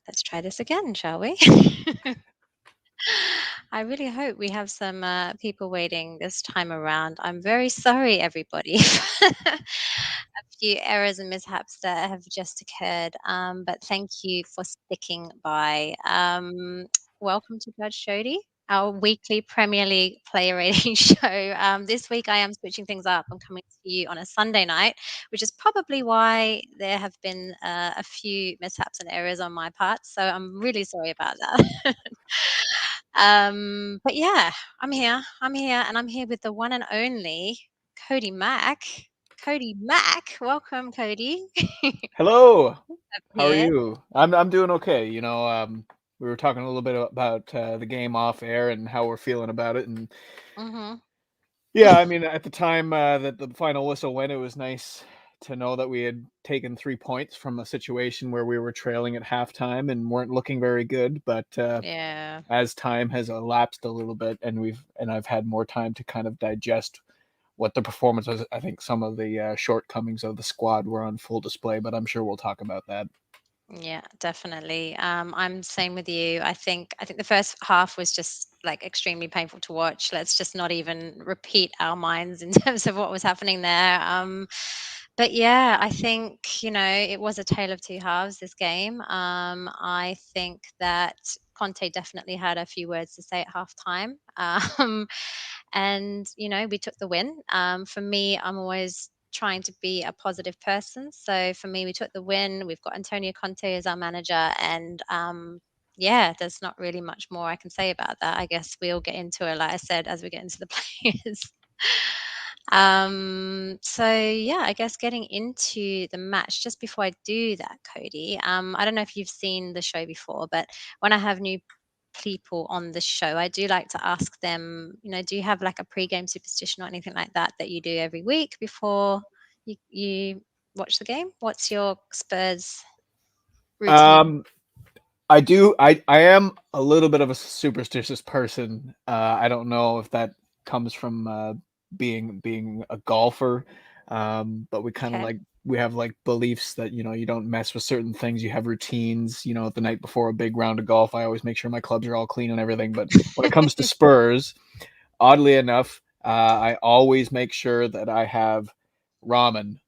Let's try this again, shall we? I really hope we have some people waiting this time around. I'm very sorry, everybody, for a few errors and mishaps that have just occurred. But thank you for sticking by. Welcome to Judge Jodi, our weekly Premier League player rating show. This week I am switching things up. I'm coming to you on a Sunday night, which is probably why there have been a few mishaps and errors on my part. So I'm really sorry about that. But yeah, I'm here. I'm here, and I'm here with the one and only Cody Mack. Cody Mack, welcome, Cody. Hello. How are Here. you? I'm doing okay. We were talking a little bit about the game off air and how we're feeling about it. And Mhm. yeah, I mean, at the time that the final whistle went, it was nice to know that we had taken 3 points from a situation where we were trailing at halftime and weren't looking very good. But Yeah. as time has elapsed a little bit, and I've had more time to kind of digest what the performance was, I think some of the shortcomings of the squad were on full display. But I'm sure we'll talk about that. Yeah, definitely. I'm same with you. I think the first half was just like extremely painful to watch. Let's just not even repeat our minds in terms of what was happening there. But yeah, I think, it was a tale of two halves, this game. I think that Conte definitely had a few words to say at halftime. And, we took the win. For me, I'm always trying to be a positive person. So for me, we took the win. We've got Antonio Conte as our manager, and yeah, there's not really much more I can say about that. I guess we'll get into it, like I said, as we get into the players. So yeah, I guess getting into the match, just before I do that, Cody, I don't know if you've seen the show before, but when I have new people on the show, I do like to ask them, do you have like a pre-game superstition or anything like that you do every week before you watch the game? What's your Spurs routine? Um, I do. I am a little bit of a superstitious person. I don't know if that comes from being a golfer, but we kind of Okay. like we have like beliefs that you don't mess with certain things. You have routines. The night before a big round of golf, I always make sure my clubs are all clean and everything. But when it comes to Spurs, oddly enough, I always make sure that I have ramen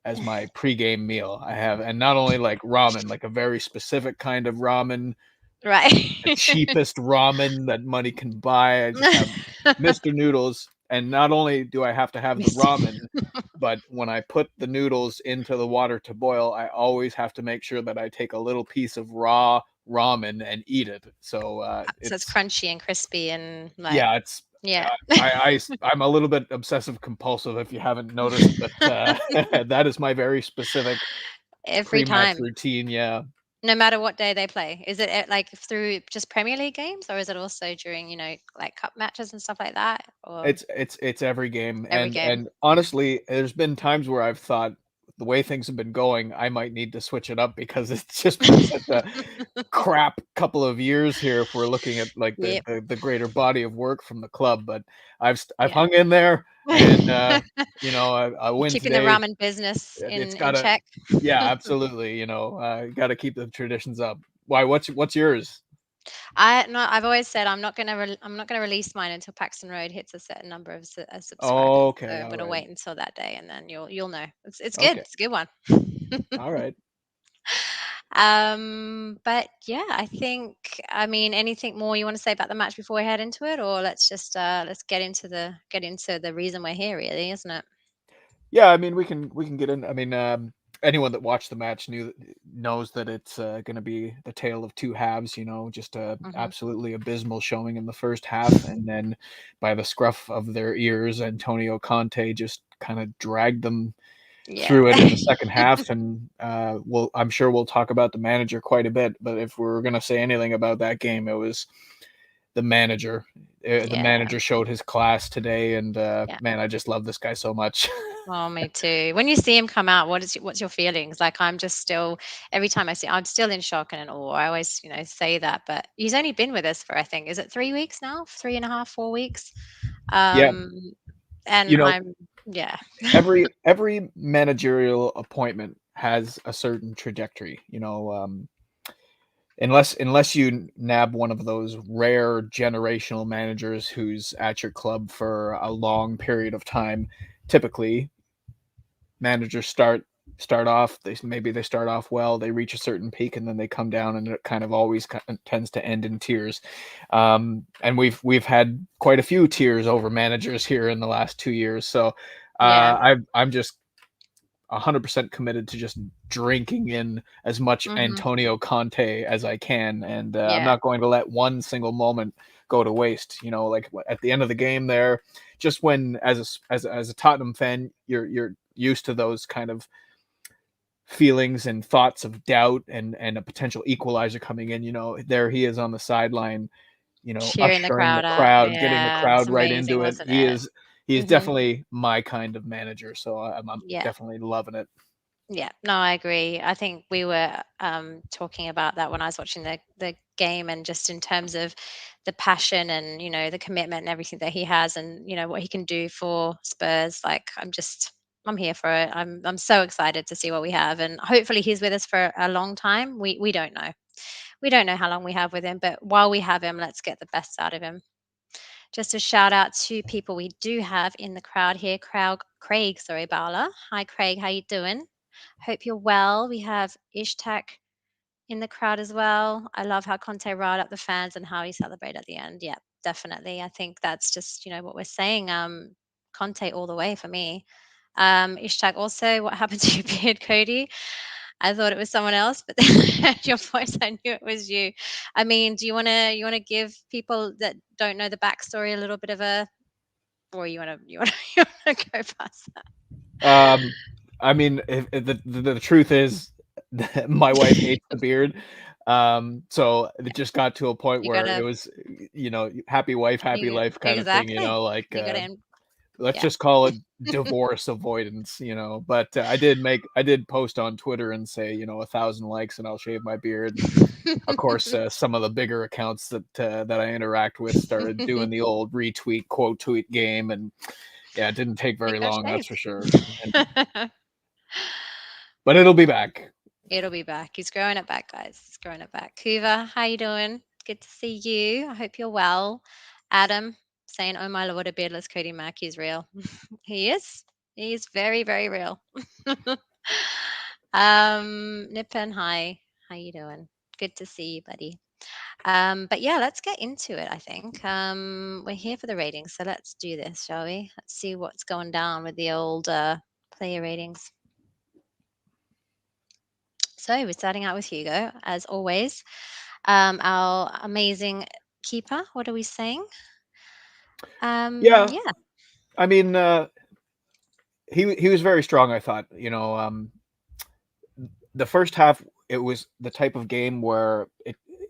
as my pregame meal. I have, and not only like ramen, like a very specific kind of ramen, the Right. cheapest ramen that money can buy. I just have Mr. Noodles, and not only do I have to have the Mr. ramen, but when I put the noodles into the water to boil, I always have to make sure that I take a little piece of raw ramen and eat it. So So it's it's crunchy and crispy and like, yeah, it's yeah. I'm a little bit obsessive compulsive if you haven't noticed, but that is my very specific Every pre-match time, routine. Yeah, no matter what day they play. Is it like through just Premier League games, or is it also during, like cup matches and stuff like that, or it's every game, every and game? honestly, there's been times where I've thought the way things have been going, I might need to switch it up because it's just been such a crap couple of years here if we're looking at like the Yep. the, the greater body of work from the club. But I've Yeah. hung in there, and a You're win keeping the today. ramen business It's in gotta, check. yeah, absolutely. Got to keep the traditions up. Why? What's yours? I've always said I'm not gonna release mine until Paxton Road hits a certain number of subscribers. So Okay, I'm all gonna right, wait until that day, and then you'll know. It's good. okay, It's a good one. all right. But yeah, I mean, anything more you want to say about the match before we head into it, or let's get into the reason we're here, really, isn't it? Yeah, I mean we can get in. I mean, anyone that watched the match knows that it's going to be the tale of two halves. Just a Hmm. absolutely abysmal showing in the first half, and then by the scruff of their ears, Antonio Conte just kind of dragged them Yeah. through it in the second half. And I'm sure we'll talk about the manager quite a bit. But if we're going to say anything about that game, it was the manager. The Yeah. manager showed his class today, and Yeah. man, I just love this guy so much. Oh, me too. When you see him come out, what's your feelings? Like, I'm just still, every time I see, I'm still in shock and in awe. I always, say that, but he's only been with us for, I think, is it 3 weeks now? 3.5, 4 weeks? Yeah, Um, and you know, yeah. every managerial appointment has a certain trajectory. unless you nab one of those rare generational managers who's at your club for a long period of time. Typically, managers start off, they start off well, they reach a certain peak, and then they come down, and it kind of always tends to end in tears. And we've had quite a few tears over managers here in the last 2 years. So Yeah. I'm just 100% committed to just drinking in as much Hmm. Antonio Conte as I can, and I'm Yeah. not going to let one single moment go to waste. Like at the end of the game, there, just when as a Tottenham fan, you're used to those kind of feelings and thoughts of doubt and a potential equalizer coming in. There he is on the sideline, Cheering the ushering the crowd up. crowd, getting the Yeah. It's crowd right amazing, into it. wasn't He it? is he is Hmm. definitely my kind of manager, so I'm Yeah. definitely loving it. Yeah, no, I agree. I think we were talking about that when I was watching the game, and just in terms of the passion and the commitment and everything that he has, and what he can do for Spurs. Like, I'm here for it. I'm so excited to see what we have, and hopefully he's with us for a long time. We don't know. We don't know how long we have with him, but while we have him, let's get the best out of him. Just a shout out to people we do have in the crowd here. Craig, sorry, Bala. Hi, Craig. How you doing? Hope you're well. We have Ishtak in the crowd as well. I love how Conte riled up the fans and how he celebrated at the end. Yeah, definitely. I think that's just what we're saying. Conte all the way for me. Ishtak, also, what happened to your beard, Cody? I thought it was someone else, but then I heard your voice. I knew it was you. I mean, do you wanna give people that don't know the backstory a little bit of a, or you wanna you wanna go past Um, I mean, if the truth is, my wife that? hates the beard. So it just got to a point You where it gotta was, happy wife, happy you life kind of thing. exactly. Like, You gotta let's yeah. just call it divorce avoidance. But I did post on Twitter and say, 1,000 likes and I'll shave my beard. And of course, some of the bigger accounts that I interact with started doing the old retweet quote tweet game, and yeah, it didn't take You very go long, shave. that's for sure. But it'll be back. It'll be back. He's growing it back, guys. He's growing it back. Kuva, how you doing? Good to see you. I hope you're well. Adam saying, "Oh my lord, a beardless Cody Mack. He's real. He is. He is very, very real." Nippon, hi. How you doing? Good to see you, buddy. But yeah, let's get into it. I think we're here for the ratings, so let's do this, shall we? Let's see what's going down with the old player ratings. So we're starting out with Hugo, as always. Our amazing keeper. What are we saying? Yeah, Yeah. I mean, he was very strong, I thought. The first half, it was the type of game where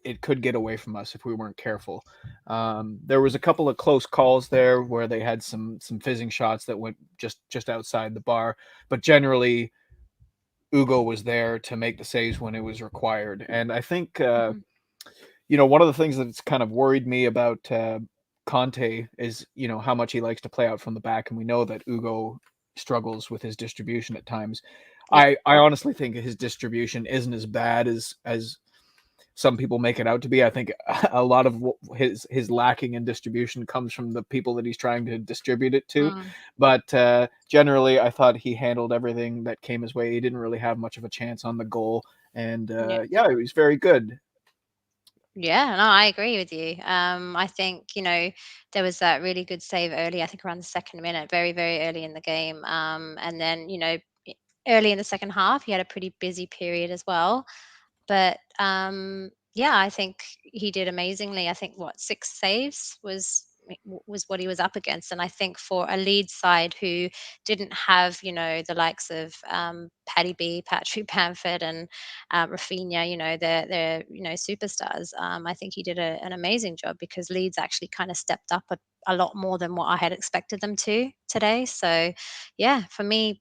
it could get away from us if we weren't careful. There was a couple of close calls there where they had some fizzing shots that went just outside the bar, but generally Ugo was there to make the saves when it was required. And I think Mhm. one of the things that's kind of worried me about Conte is how much he likes to play out from the back, and we know that Ugo struggles with his distribution at times. Yeah. I honestly think his distribution isn't as bad as some people make it out to be. I think a lot of his lacking in distribution comes from the people that he's trying to distribute it to. Mm. But generally, I thought he handled everything that came his way. He didn't really have much of a chance on the goal, and Yeah. yeah, he was very good. Yeah, no, I agree with you. I think, there was that really good save early, I think around the second minute, very, very early in the game. And then, early in the second half, he had a pretty busy period as well. But yeah, I think he did amazingly. I think what, six saves was what he was up against, and I think for a lead side who didn't have the likes of Paddy B, Patrick Bamford, and Rafinha, they're superstars. I think he did an amazing job because Leeds actually kind of stepped up a lot more than what I had expected them to today. So yeah, for me,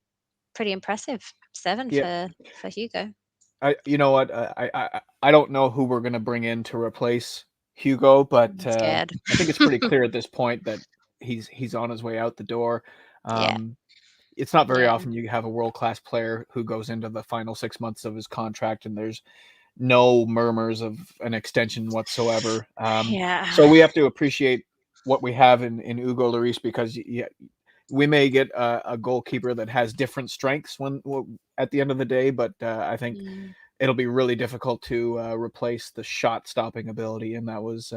pretty impressive. Seven Yeah, for Hugo. you know what? I don't know who we're gonna bring in to replace Hugo, but I'm scared. I think it's pretty clear at this point that he's on his way out the door. Yeah, Um, it's not very yeah, often you have a world class player who goes into the final 6 months of his contract and there's no murmurs of an extension whatsoever. Yeah. So we have to appreciate what we have in Hugo Lloris, because we may get a goalkeeper that has different strengths at the end of the day, but I think Mm, it'll be really difficult to replace the shot stopping ability, and that was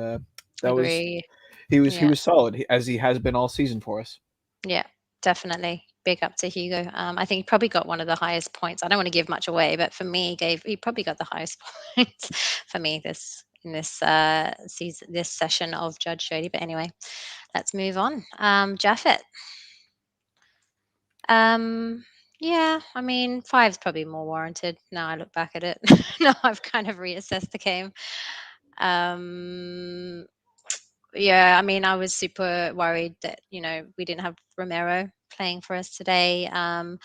agree. he Yeah. was solid, as he has been all season for us. Yeah, definitely. Big up to Hugo. I think he probably got one of the highest points. I don't want to give much away, but for me, he probably got the highest points for me this in this season, this session of Judge Jody. But anyway, let's move on. Jaffet. Um, yeah, I mean, five's probably more warranted. Now I look back at it. Now I've kind of reassessed the game. Um, yeah, I mean, I was super worried that, we didn't have Romero playing for us today. I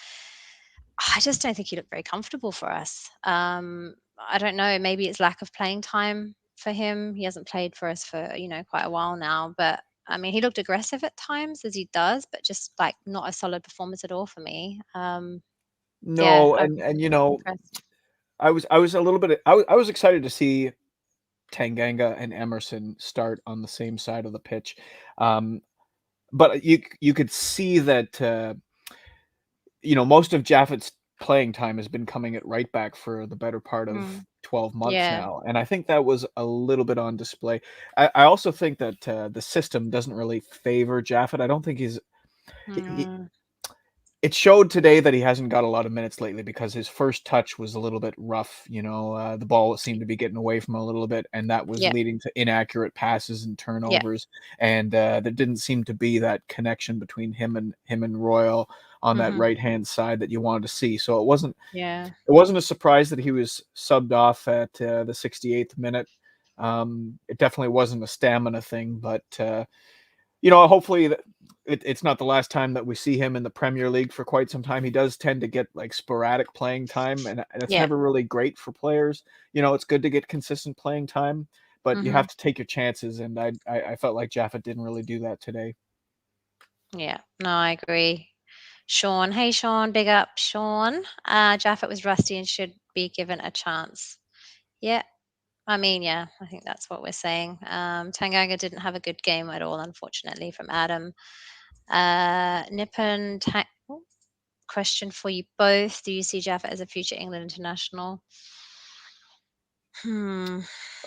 just don't think he looked very comfortable for us. I don't know, maybe it's lack of playing time for him. He hasn't played for us for, quite a while now, but I mean, he looked aggressive at times as he does, but just like not a solid performance at all for me. Yeah, No, I and wasn't impressed. I was a little bit I was excited to see Tanganga and Emerson start on the same side of the pitch. Um, but you could see that most of Jaffet's playing time has been coming at right back for the better part of Mm, 12 months yeah. now, and I think that was a little bit on display. I also think that the system doesn't really favor Jaffet. I don't think he Mm, it showed today that he hasn't got a lot of minutes lately, because his first touch was a little bit rough. The ball seemed to be getting away from him a little bit, and that was yeah, leading to inaccurate passes and yeah. turnovers. And there didn't seem to be that connection between him and Royal on that Hmm. right hand side that you wanted to see. So Yeah. it wasn't a surprise that he was subbed off at the 68th minute. It definitely wasn't a stamina thing, but hopefully it's not the last time that we see him in the Premier League for quite some time. He does tend to get like sporadic playing time, and that's Yeah. never really great for players. It's good to get consistent playing time, but you Hmm. have to take your chances. And I felt like Jaffa didn't really do that today. Yeah. No, I agree. Sean. Hey, Sean. Big up, Sean. Jaffet was rusty and should be given a chance. Yeah. I mean, yeah, I think that's what we're saying. Tanganga didn't have a good game at all, unfortunately, from Adam. Nippon, question for you both. Do you see Jaffet as a future England international? Hmm.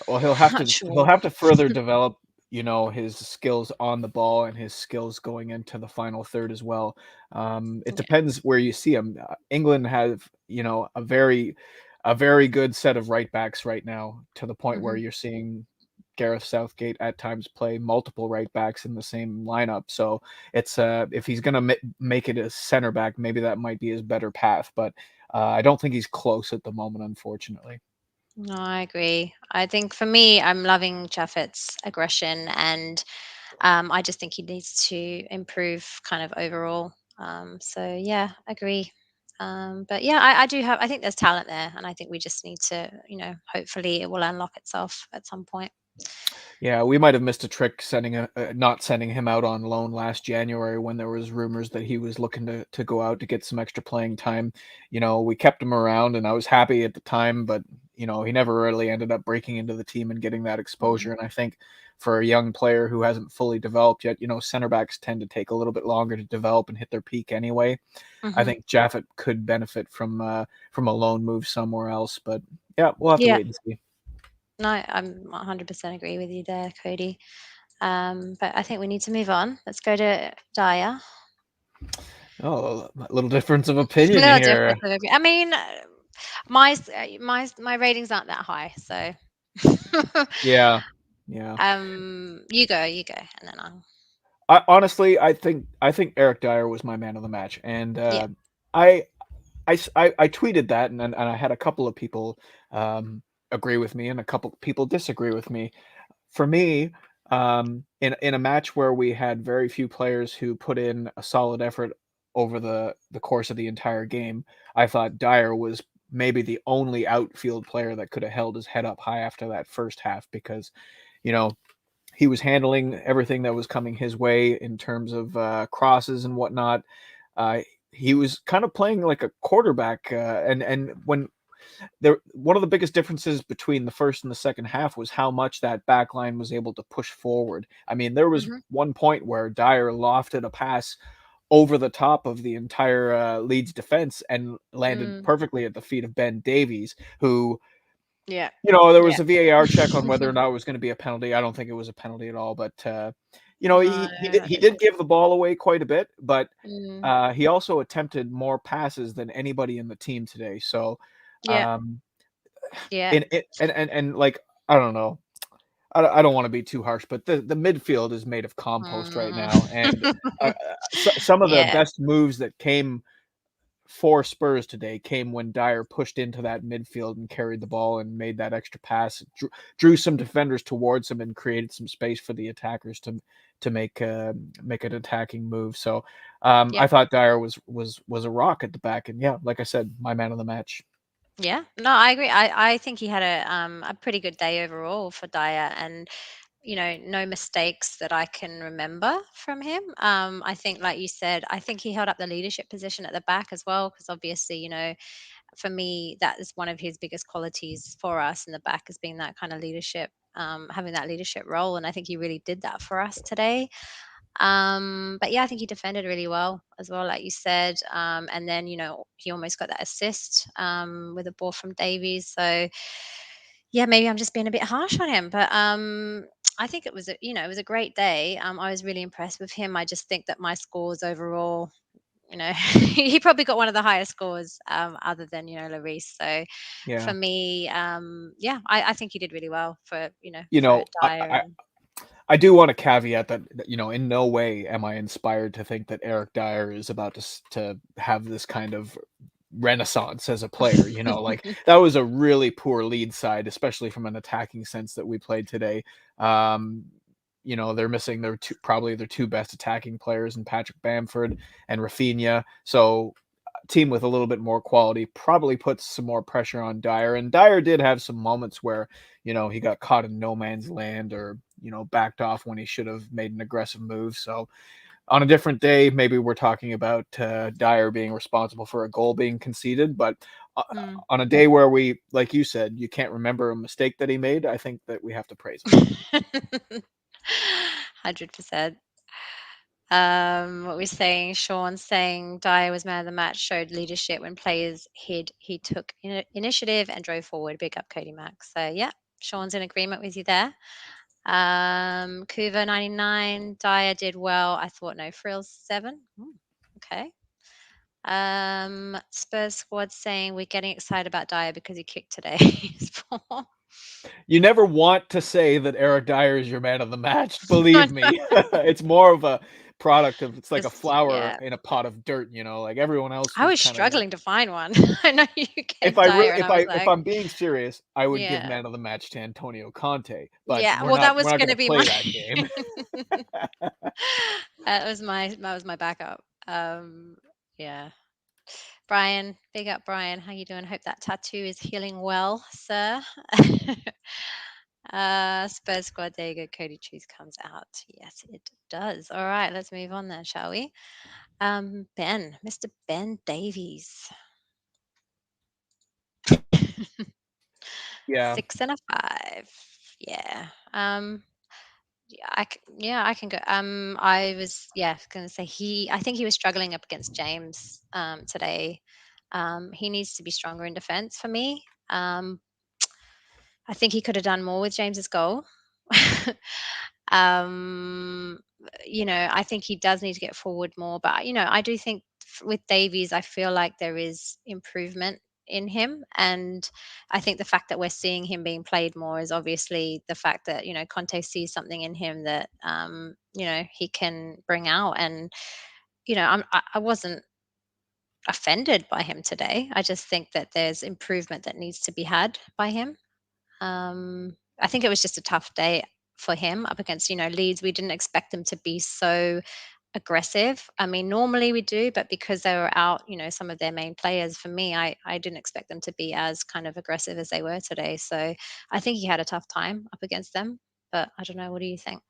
Well, he'll have Not to he'll sure. have to further develop, his skills on the ball and his skills going into the final third as well. It Yeah. depends where you see him. England have, a very good set of right backs right now, to the point where Hmm. you're seeing Gareth Southgate at times play multiple right backs in the same lineup. So it's if he's gonna make it a center back, maybe that might be his better path. But I don't think he's close at the moment, unfortunately. No, I agree. I think for me, I'm loving Jaffet's aggression, and I just think he needs to improve kind of overall. So yeah, agree. But yeah, I do have. I think there's talent there, and I think we just need to, hopefully it will unlock itself at some point. Yeah, we might have missed a trick not sending him out on loan last January, when there was rumors that he was looking to go out to get some extra playing time. We kept him around, and I was happy at the time, but he never really ended up breaking into the team and getting that Mm-hmm. exposure. And I think for a young player who hasn't fully developed yet, center backs tend to take a little bit longer to develop and hit their peak anyway. I Mm-hmm. think Jaffet could benefit from a loan move somewhere else, but yeah, we'll have to Yeah, wait and see. no, I'm 100% agree with you there, Cody. But I think we need to move on. Let's go to Daya. Oh, a little difference of A opinion little here. different. I mean, my ratings aren't that high, so Yeah, yeah. you go, and then I'll. Honestly, I think Eric Dyer was my man of the match, and Yeah. I, I tweeted that, and I had a couple of people agree with me, and a couple people disagree with me. For me, in a match where we had very few players who put in a solid effort over the course of the entire game, I thought Dyer was maybe the only outfield player that could have held his head up high after that first half, because you know he was handling everything that was coming his way in terms of crosses and whatnot. Uh, he was kind of playing like a quarterback, and when one of the biggest differences between the first and the second half was how much that back line was able to push forward. I mean, there was Hmm. one point where Dier lofted a pass over the top of the entire Leeds defense and landed Mm. perfectly at the feet of Ben Davies, who, Yeah. there Yeah. was a VAR check on whether or not it was going to be a penalty. I don't think it was a penalty at all, but No, I he don't did think so. give the ball away quite a bit, but Mm. he also attempted more passes than anybody in the team today. So, Yeah. um, Yeah. and it and like I don't know, I don't want to be too harsh, but the midfield is made of compost right Mm. now, and some of the Yeah. best moves that came for Spurs today came when Dier pushed into that midfield and carried the ball and made that extra pass, drew some defenders towards him and created some space for the attackers to make an attacking move. So I Yep. thought Dier was a rock at the back, and yeah, like I said, my man of the match. Yeah. No, I agree. I think he had a pretty good day overall for Dyer, and no mistakes that I can remember from him. I think, like you said, I think he held up the leadership position at the back as well, because obviously, for me, that is one of his biggest qualities for us in the back, is being that kind of leadership, having that leadership role. And I think he really did that for us today. But yeah, I think he defended really well as well, like you said. And then, he almost got that assist with a ball from Davies. So yeah, maybe I'm just being a bit harsh on him, but I think it was a great day. I was really impressed with him. I just think that my scores overall, he probably got one of the highest scores, other than, Lloris. So for Yeah, me, yeah, I think he did really well for, you for know, Dyer. And I do want to caveat that in no way am I inspired to think that Eric Dyer is about to have this kind of renaissance as a player. Like that was a really poor lead side, especially from an attacking sense that we played today. Um, they're missing probably their two best attacking players in Patrick Bamford and Rafinha. So team with a little bit more quality probably puts some more pressure on Dyer. And Dyer did have some moments where, he got caught in no man's land or, backed off when he should have made an aggressive move. So on a different day, maybe we're talking about Dyer being responsible for a goal being conceded. But uh, mm. on a day where we, like you said, you can't remember a mistake that he made, I think that we have to praise him. 100%. What we're saying, Sean saying Dyer was man of the match, showed leadership when players hid. He took initiative and drove forward. Big up Cody Max. So yeah, Sean's in agreement with you there. Kuva 99, Dyer did well. I thought no frills 7. Okay. Spurs squad saying we're getting excited about Dyer because he kicked today. You never want to say that Eric Dyer is your man of the match. I Believe know. me, it's more of a product of it's like a Just flower yeah. in a pot of dirt. Like everyone else I was was kind of like. struggling to find one. I know you If gave I really, Dyer, and I was if like, I'm being serious, I would give yeah. man of the match to Antonio Conte. But Yeah, well, that we're was not going gonna to be play my that game. that was my backup. Yeah. Brian, big up Brian. How you doing? Hope that tattoo is healing well, sir. Spurs squad, there you go. Cody Cheese comes out. Yes, it does. All right, let's move on then, shall we? Ben, Mr. Ben Davies. Yeah, 6 and a 5. Yeah. Yeah, I can go. I was, yeah, gonna say I think he was struggling up against James today. He needs to be stronger in defense for me. I think he could have done more with James's goal. um, I think he does need to get forward more, but I do think with Davies, I feel like there is improvement in him, and I think the fact that we're seeing him being played more is obviously the fact that Conte sees something in him that he can bring out, and I wasn't offended by him today. I just think that there's improvement that needs to be had by him. I think it was just a tough day for him up against, Leeds. We didn't expect them to be so aggressive. I mean, normally we do, but because they were out, some of their main players, for me, I didn't expect them to be as kind of aggressive as they were today. So I think he had a tough time up against them. But I don't know. What do you think?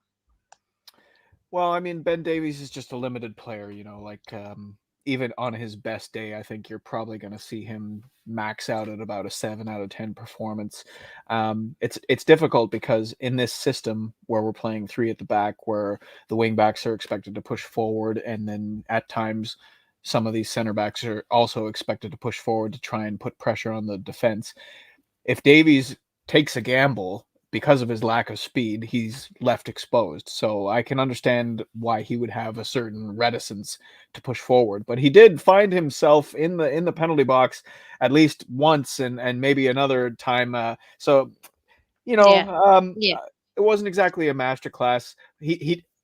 well, I mean, Ben Davies is just a limited player. Like even on his best day, I think you're probably going to see him max out at about a 7 out of 10 performance. It's difficult because in this system where we're playing three at the back, where the wing backs are expected to push forward, and then at times some of these center backs are also expected to push forward to try and put pressure on the defense. If Davies takes a gamble because of his lack of speed, he's left exposed. So I can understand why he would have a certain reticence to push forward. But he did find himself in the penalty box at least once, and maybe another time. So you know, Yeah. um, Yeah. uh, it wasn't exactly a masterclass.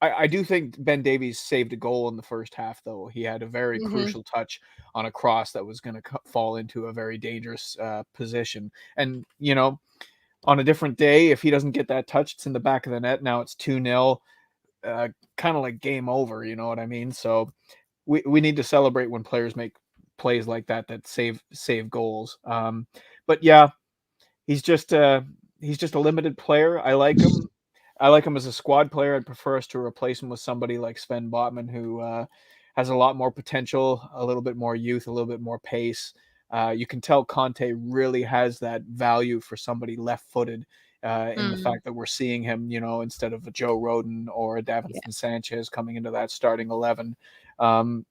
I do think Ben Davies saved a goal in the first half, though. He had a very Hmm. crucial touch on a cross that was going to fall into a very dangerous position. And, on a different day, if he doesn't get that touch, it's in the back of the net. Now it's 2-0, kind of like game over, you know what I mean? So we need to celebrate when players make plays like that save goals. But yeah, he's just a limited player. I like him. I like him as a squad player. I'd prefer us to replace him with somebody like Sven Botman, who has a lot more potential, a little bit more youth, a little bit more pace. You can tell Conte really has that value for somebody left-footed, in the Mm. fact that we're seeing him, instead of a Joe Roden or a Yeah. Davinson Sanchez coming into that starting 11. Um,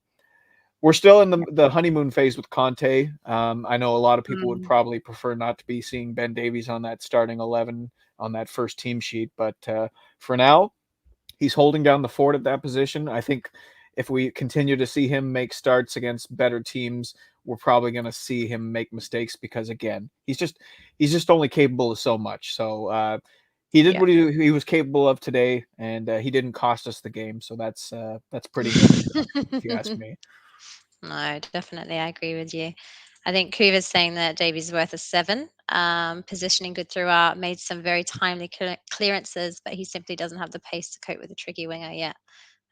we're still in the honeymoon phase with Conte. I know a lot of people would Mm. probably prefer not to be seeing Ben Davies on that starting 11 on that first team sheet, but for now, he's holding down the fort at that position. I think if we continue to see him make starts against better teams, we're probably going to see him make mistakes because again, he's just only capable of so much. So he did Yeah. what he was capable of today, and he didn't cost us the game. So that's pretty good, if you ask me. No, definitely. I agree with you. I think Kuva's saying that Davies is worth a seven. Positioning good throughout, made some very timely clearances, but he simply doesn't have the pace to cope with a tricky winger yet.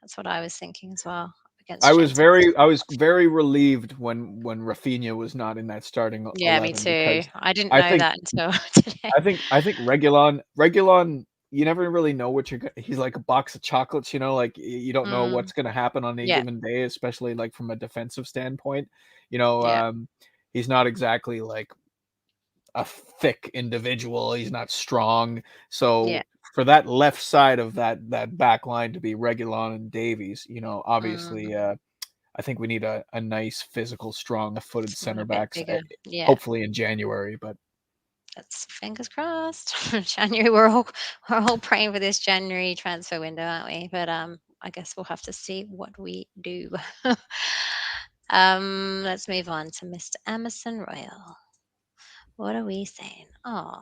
That's what I was thinking as well I against was James. very I was very relieved when Rafinha was not in that starting Yeah, me 11 too. because I didn't I know think that until today. I think Reguilón, you never really know what he's like a box of chocolates, like you don't know Mm, what's going to happen on a yeah, given day, especially like from a defensive standpoint. You yeah, know, he's not exactly like a thick individual. He's not strong. yeah. So for that left side of that back line to be Reguilón and Davies, Mm, obviously I think we need a nice physical, strong-footed someone center a bit backs, bigger. Yeah, hopefully in January. But that's fingers crossed. January, we're all praying for this January transfer window, aren't we? But I guess we'll have to see what we do. Let's move on to Mr. Emerson Royal. What are we saying? Oh,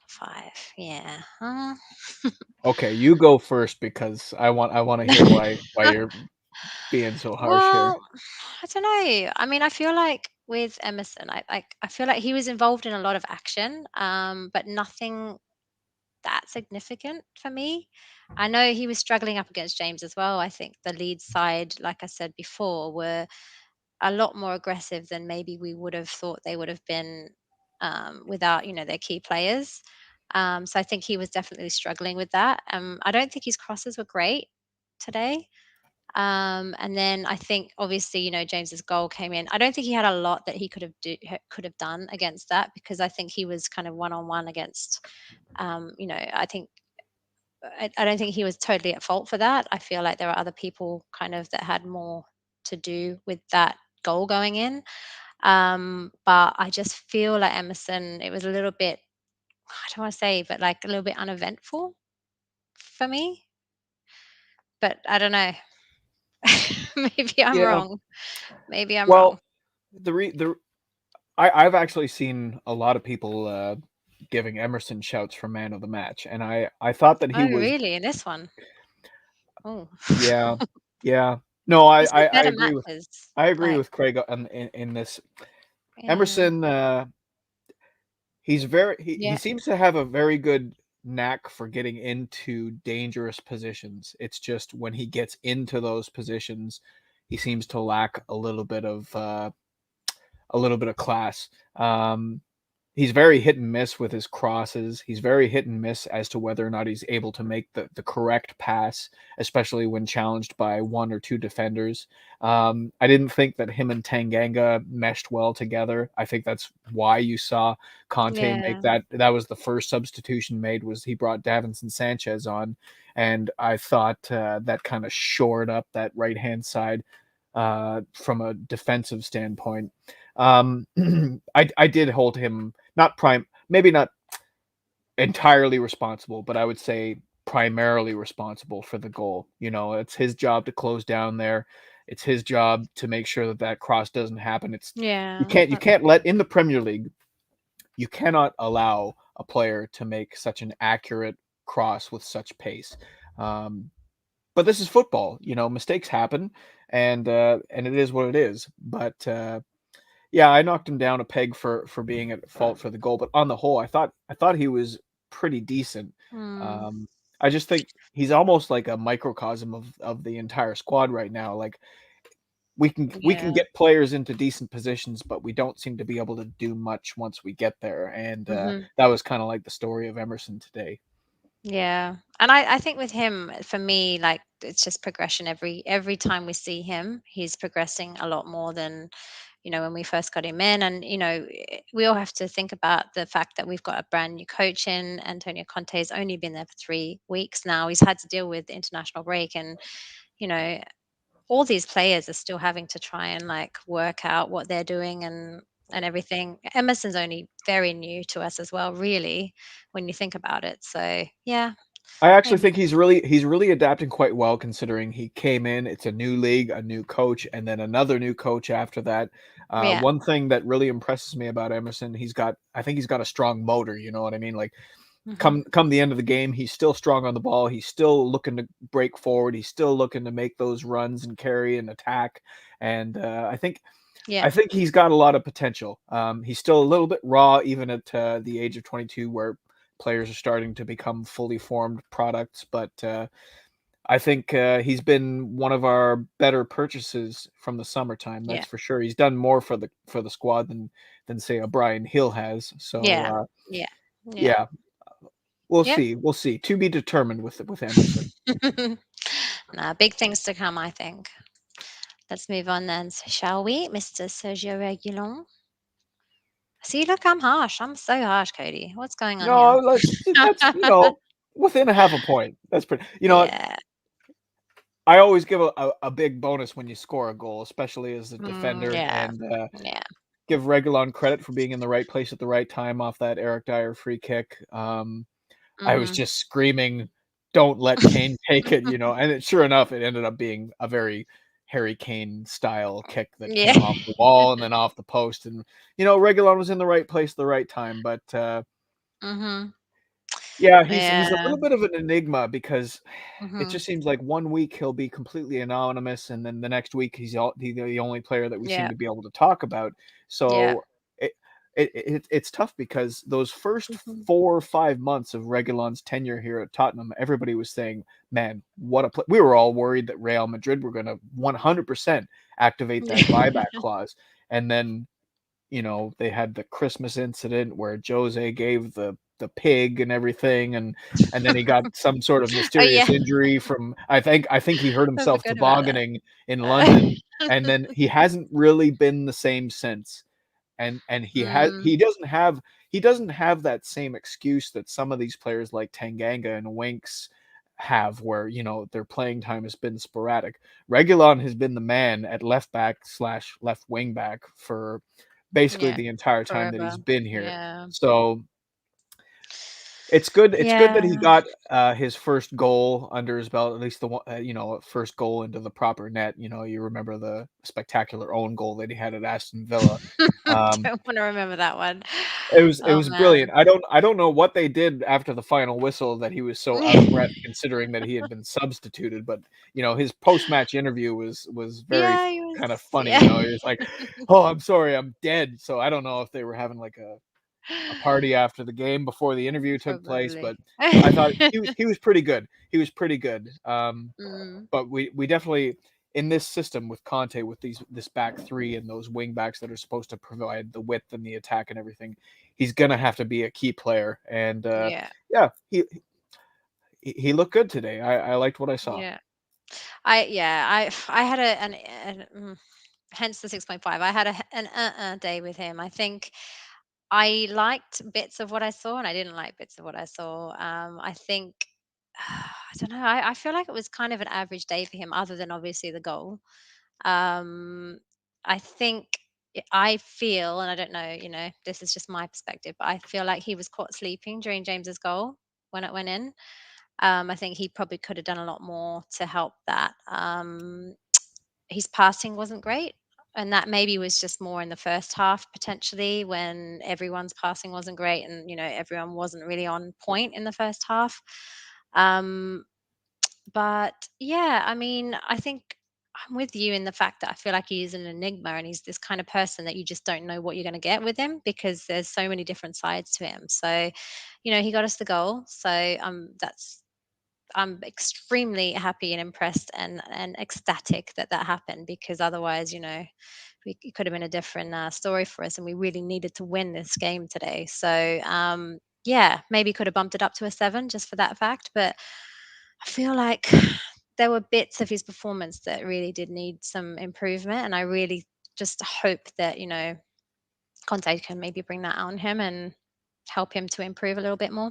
five. Yeah. Huh? okay, you go first because I want to hear why you're being so harsh here. Well, I don't know. I mean, I feel like with Emerson, I feel like he was involved in a lot of action, but nothing that significant for me. I know he was struggling up against James as well. I think the lead side, like I said before, were a lot more aggressive than maybe we would have thought they would have been without, their key players. So I think he was definitely struggling with that. I don't think his crosses were great today. And then I think obviously, James's goal came in. I don't think he had a lot that he could have done against that because I think he was kind of one on one against. I think I don't think he was totally at fault for that. I feel like there are other people kind of that had more to do with that goal going in. But I just feel like Emerson, it was a little bit, I don't want to say, but like a little bit uneventful for me. But I don't know. Maybe I'm Yeah. wrong. Maybe I'm wrong. Well, the I've actually seen a lot of people giving Emerson shouts for man of the match, and I thought that he Oh, was. really? In this one? Oh. Yeah, yeah. No, I He's I, had I better agree with matches. I agree Like, with Craig in this. yeah. Emerson, he Yeah. seems to have a very good knack for getting into dangerous positions. It's just when he gets into those positions, he seems to lack a little bit of class. he's very hit and miss with his crosses. He's very hit and miss as to whether or not he's able to make the correct pass, especially when challenged by one or two defenders. I didn't think that him and Tanganga meshed well together. I think that's why you saw Conte make Yeah. that. That was the first substitution made, was he brought Davinson Sanchez on, and I thought that kind of shored up that right hand side from a defensive standpoint. I did hold him not prime, maybe not entirely responsible, but I would say primarily responsible for the goal. You know, it's his job to close down there. It's his job to make sure that that cross doesn't happen. It's Yeah. you can't let in the Premier League. You cannot allow a player to make such an accurate cross with such pace. Um, but this is football. You know, mistakes happen, and it is what it is. But yeah, I knocked him down a peg for being at fault for the goal, but on the whole, I thought he was pretty decent. Mm. Um, I just think he's almost like a microcosm of the entire squad right now. Like we can Yeah. get players into decent positions, but we don't seem to be able to do much once we get there. And Mhm. that was kind of like the story of Emerson today. Yeah. And I think with him, for me, like it's just progression every time we see him, he's progressing a lot more than, when we first got him in. And, we all have to think about the fact that we've got a brand new coach in. Antonio Conte's only been there for 3 weeks now. He's had to deal with the international break, and, you know, all these players are still having to try and like work out what they're doing and everything. Emerson's only very new to us as well, really, when you think about it. So yeah, I actually maybe. think he's really adapting quite well, considering he came in. It's a new league, a new coach, and then another new coach after that. Yeah. One thing that really impresses me about Emerson, I think he's got a strong motor. You know what I mean? Like Hmm. come the end of the game, he's still strong on the ball. He's still looking to break forward. He's still looking to make those runs and carry and attack. And Yeah. I think he's got a lot of potential. He's still a little bit raw, even at the age of 22, where players are starting to become fully formed products. But I think he's been one of our better purchases from the summertime. Yeah. That's for sure. He's done more for the squad than say a Brian Hill has. So Yeah. Yeah. Yeah. yeah, we'll Yep. see. We'll see. To be determined with Emerson. Nah, big things to come, I think. Let's move on then, shall we, Mr. Sergio Reguilón? See, look, I'm harsh. I'm so harsh, Cody. What's going on No, here? that's within a half a point. That's pretty. You know what? Yeah. I always give a big bonus when you score a goal, especially as a defender, Yeah. and Yeah. give Reguilon credit for being in the right place at the right time off that Eric Dyer free kick. I was Mhm. just screaming, "Don't let Kane take it," and sure enough, it ended up being a very Harry Kane style kick that Yeah. came off the wall and then off the post, and Reguilon was in the right place at the right time, but Mhm. yeah, he's a Yeah. little bit of an enigma because it Mhm. just seems like one week he'll be completely anonymous, and then the next week he's the only player that we seem Yeah. to be able to talk about. Yeah. So it's tough because those first Mhm. 4 or 5 months of Reguilon's tenure here at Tottenham, everybody was saying, "Man, what a play!" We were all worried that Real Madrid were going to 100% activate that buyback clause, and then they had the Christmas incident where Jose gave the pig and everything, and then he got some sort of Oh, yeah. mysterious injury from I think he hurt I himself forgot about that. tobogganing in London, and then he hasn't really been the same since. And Mm, he doesn't have that same excuse that some of these players like Tanganga and Winks have, where their playing time has been sporadic. Regulon has been the man at left back slash left wing back for basically yeah. the entire time that Forever. he's been here. Yeah. So it's good. It's good that he Yeah. got his first goal under his belt, at least the one, first goal into the proper net. You remember the spectacular own goal that he had at Aston Villa. Um, Don't wanna remember that one. it Oh, was brilliant. man. I don't know what they did after the final whistle that he was so out of breath, considering that he had been substituted. But his post match interview was very Yeah, he kind of was, funny. yeah. He was like, "Oh, I'm sorry, I'm dead." So I don't know if they were having like a party after the game before the interview took place, Probably. but I thought he was pretty good. He was pretty good. Mm, But we definitely in this system with Conte, with this back three and those wing backs that are supposed to provide the width and the attack and everything, he's gonna have to be a key player. And Yeah. yeah, he looked good today. I liked what I saw. Yeah. I had hence the 6.5. I had an day with him. I think I liked bits of what I saw, and I didn't like bits of what I saw. I think I don't know. I feel like it was kind of an average day for him, other than obviously the goal. Um, I think I feel, and I don't know, this is just my perspective, but I feel like he was caught sleeping during James's goal when it went in. I think he probably could have done a lot more to help that. His passing wasn't great. And that maybe was just more in the first half, potentially, when everyone's passing wasn't great and, everyone wasn't really on point in the first half. Um, but yeah, I mean, I think I'm with you in the fact that I feel like he is an enigma and he's this kind of person that you just don't know what you're going to get with him because there's so many different sides to him. So, he got us the goal. So I'm extremely happy and impressed and ecstatic that that happened because otherwise, it could have been a different story for us, and we really needed to win this game today. So, yeah, maybe could have bumped it up to a 7 just for that fact, but I feel like there were bits of his performance that really did need some improvement, and I really just hope that Conte can maybe bring that on him and help him to improve a little bit more.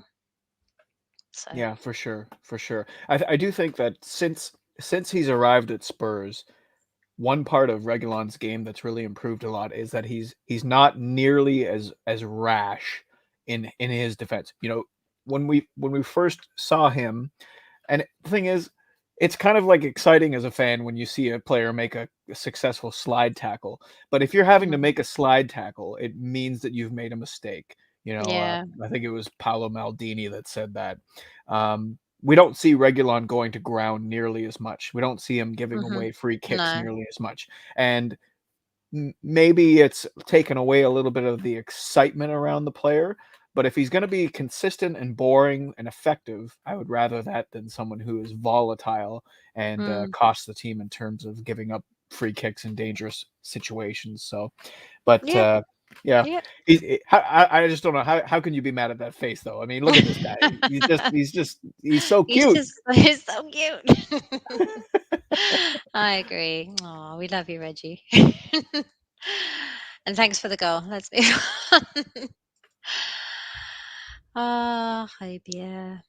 So, Yeah, for sure, for sure. I do think that since he's arrived at Spurs, one part of Reguilón's game that's really improved a lot is that he's not nearly as rash in his defense. When we first saw him, and the thing is, it's kind of like exciting as a fan when you see a player make a successful slide tackle. But if you're having to mhm. make a slide tackle, it means that you've made a mistake. Yeah. I think it was Paolo Maldini that said that. We don't see Reguilón going to ground nearly as much. We don't see him giving Mhm. away free kicks No. nearly as much. And maybe it's taken away a little bit of the excitement around the player. But if he's going to be consistent and boring and effective, I would rather that than someone who is volatile and Mm. costs the team in terms of giving up free kicks in dangerous situations. So, but Yeah. yeah, Yeah. I just don't know how can you be mad at that face though? I mean, look at this guy. He's so He's cute. just he's so cute. I agree. Oh, we love you, Reggie. And thanks for the goal. Let's be on. Oh, Javier.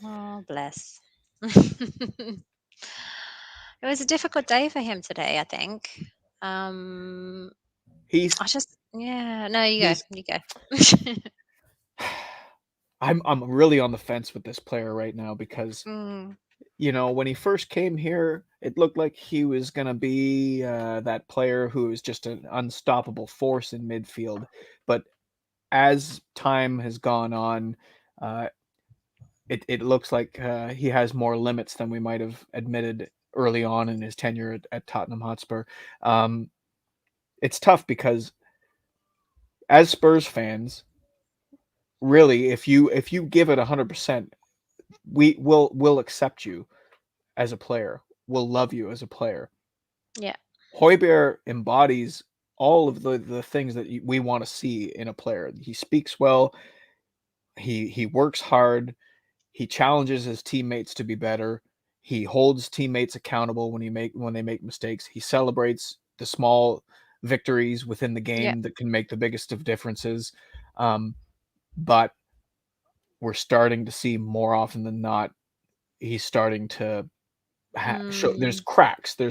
Oh, bless. It was a difficult day for him today, I think. Um, He's I just, yeah, no, you go, he's you go. I'm really on the fence with this player right now because Mm, when he first came here, it looked like he was going to be that player who is just an unstoppable force in midfield. But as time has gone on, uh, it looks like he has more limits than we might have admitted early on in his tenure at Tottenham Hotspur. Um, it's tough because as Spurs fans, really, if you give it 100%, we'll accept you as a player. We'll love you as a player. yeah. Hoiberg embodies all of the things that we want to see in a player. He speaks well. He works hard. He challenges his teammates to be better. He holds teammates accountable when they make mistakes. He celebrates the small victories within the Yeah. game that can make the biggest of differences. Um, but we're starting to see more often than not he's starting to show Mm, there's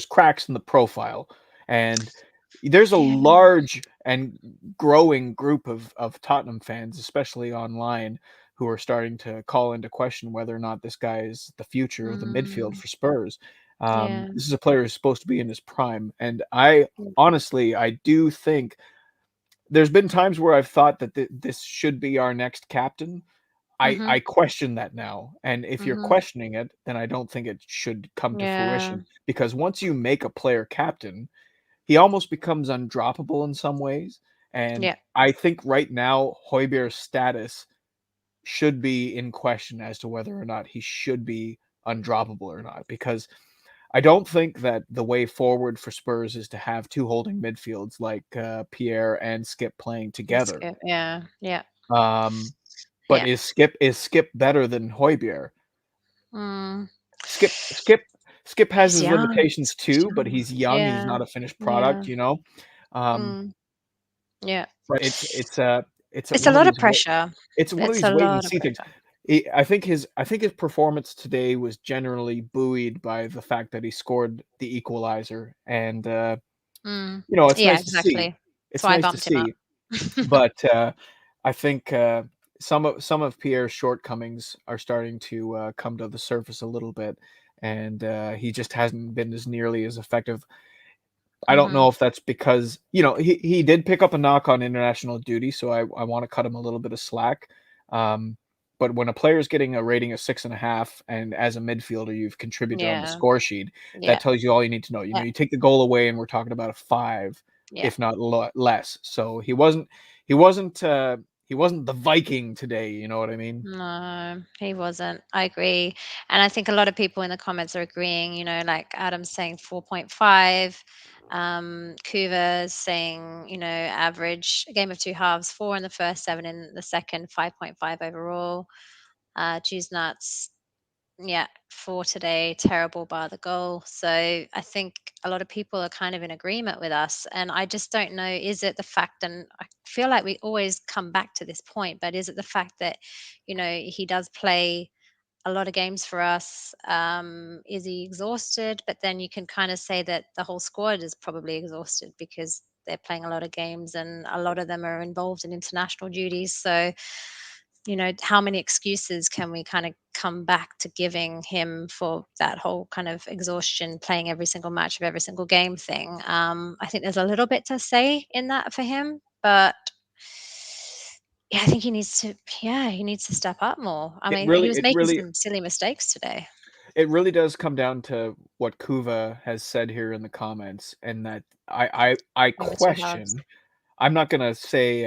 cracks in the profile, and there's a yeah. large and growing group of Tottenham fans, especially online, who are starting to call into question whether or not this guy is the future of the midfield Mm, for Spurs. yeah. This is a player who's supposed to be in his prime, and I Mm, honestly I do think there's been times where I've thought that this should be our next captain. I mhm. question that now, and if you're Mhm. questioning it, then I don't think it should come to Yeah. fruition, because once you make a player captain, he almost becomes undroppable in some ways, and Yeah. I think right now Højbjerg's status should be in question as to whether or not he should be undroppable or not, because I don't think that the way forward for Spurs is to have two holding midfields like Pierre and Skip playing It's together. good. Yeah, yeah, Um, but yeah. is Skip better than Højbjerg? Mm. Skip has He's his young. limitations too, but Young. he's young. He's Yeah, not a finished yeah. product, you know. Um, Mm. Yeah. but it's It's a one of lot of these pressure. It's a wait and lot of see things. pressure. I think his performance today was generally buoyed by the fact that he scored the equalizer, and Mm. it's Yeah, nice to see. exactly. That's It's why I nice to bumped him up. see, but I think some of Pierre's shortcomings are starting to come to the surface a little bit, and he just hasn't been as nearly as effective. I don't know Mhm. if that's because, he did pick up a knock on international duty, so I wanna cut him a little bit of slack. Um, but when a player's getting a rating of 6.5, and as a midfielder, you've contributed on the Yeah, score sheet, that yeah, tells you all you need to know. yeah, You take the goal away, and we're talking about a 5, yeah. if not less. So he wasn't the Viking today, you know what I mean? No, he wasn't. I agree. And I think a lot of people in the comments are agreeing, like Adam's saying 4.5, Kuva's saying, average, a game of two halves, 4 in the first, 7 in the second, 5.5 overall. Choose nuts, yeah, 4 today, terrible bar the goal. So I think a lot of people are kind of in agreement with us. And I just don't know, is it the fact, and I feel like we always come back to this point, but is it the fact that, he does play a lot of games for us? Is he exhausted? But then you can kind of say that the whole squad is probably exhausted because they're playing a lot of games and a lot of them are involved in international duties. So, how many excuses can we kind of come back to giving him for that whole kind of exhaustion, playing every single match of every single game thing? I think there's a little bit to say in that for him, but yeah, I think he needs to step up more. I It mean, he really was it making really some silly mistakes today. It really does come down to what Kuva has said here in the comments, and that I Game of two halves. question. I'm not gonna say,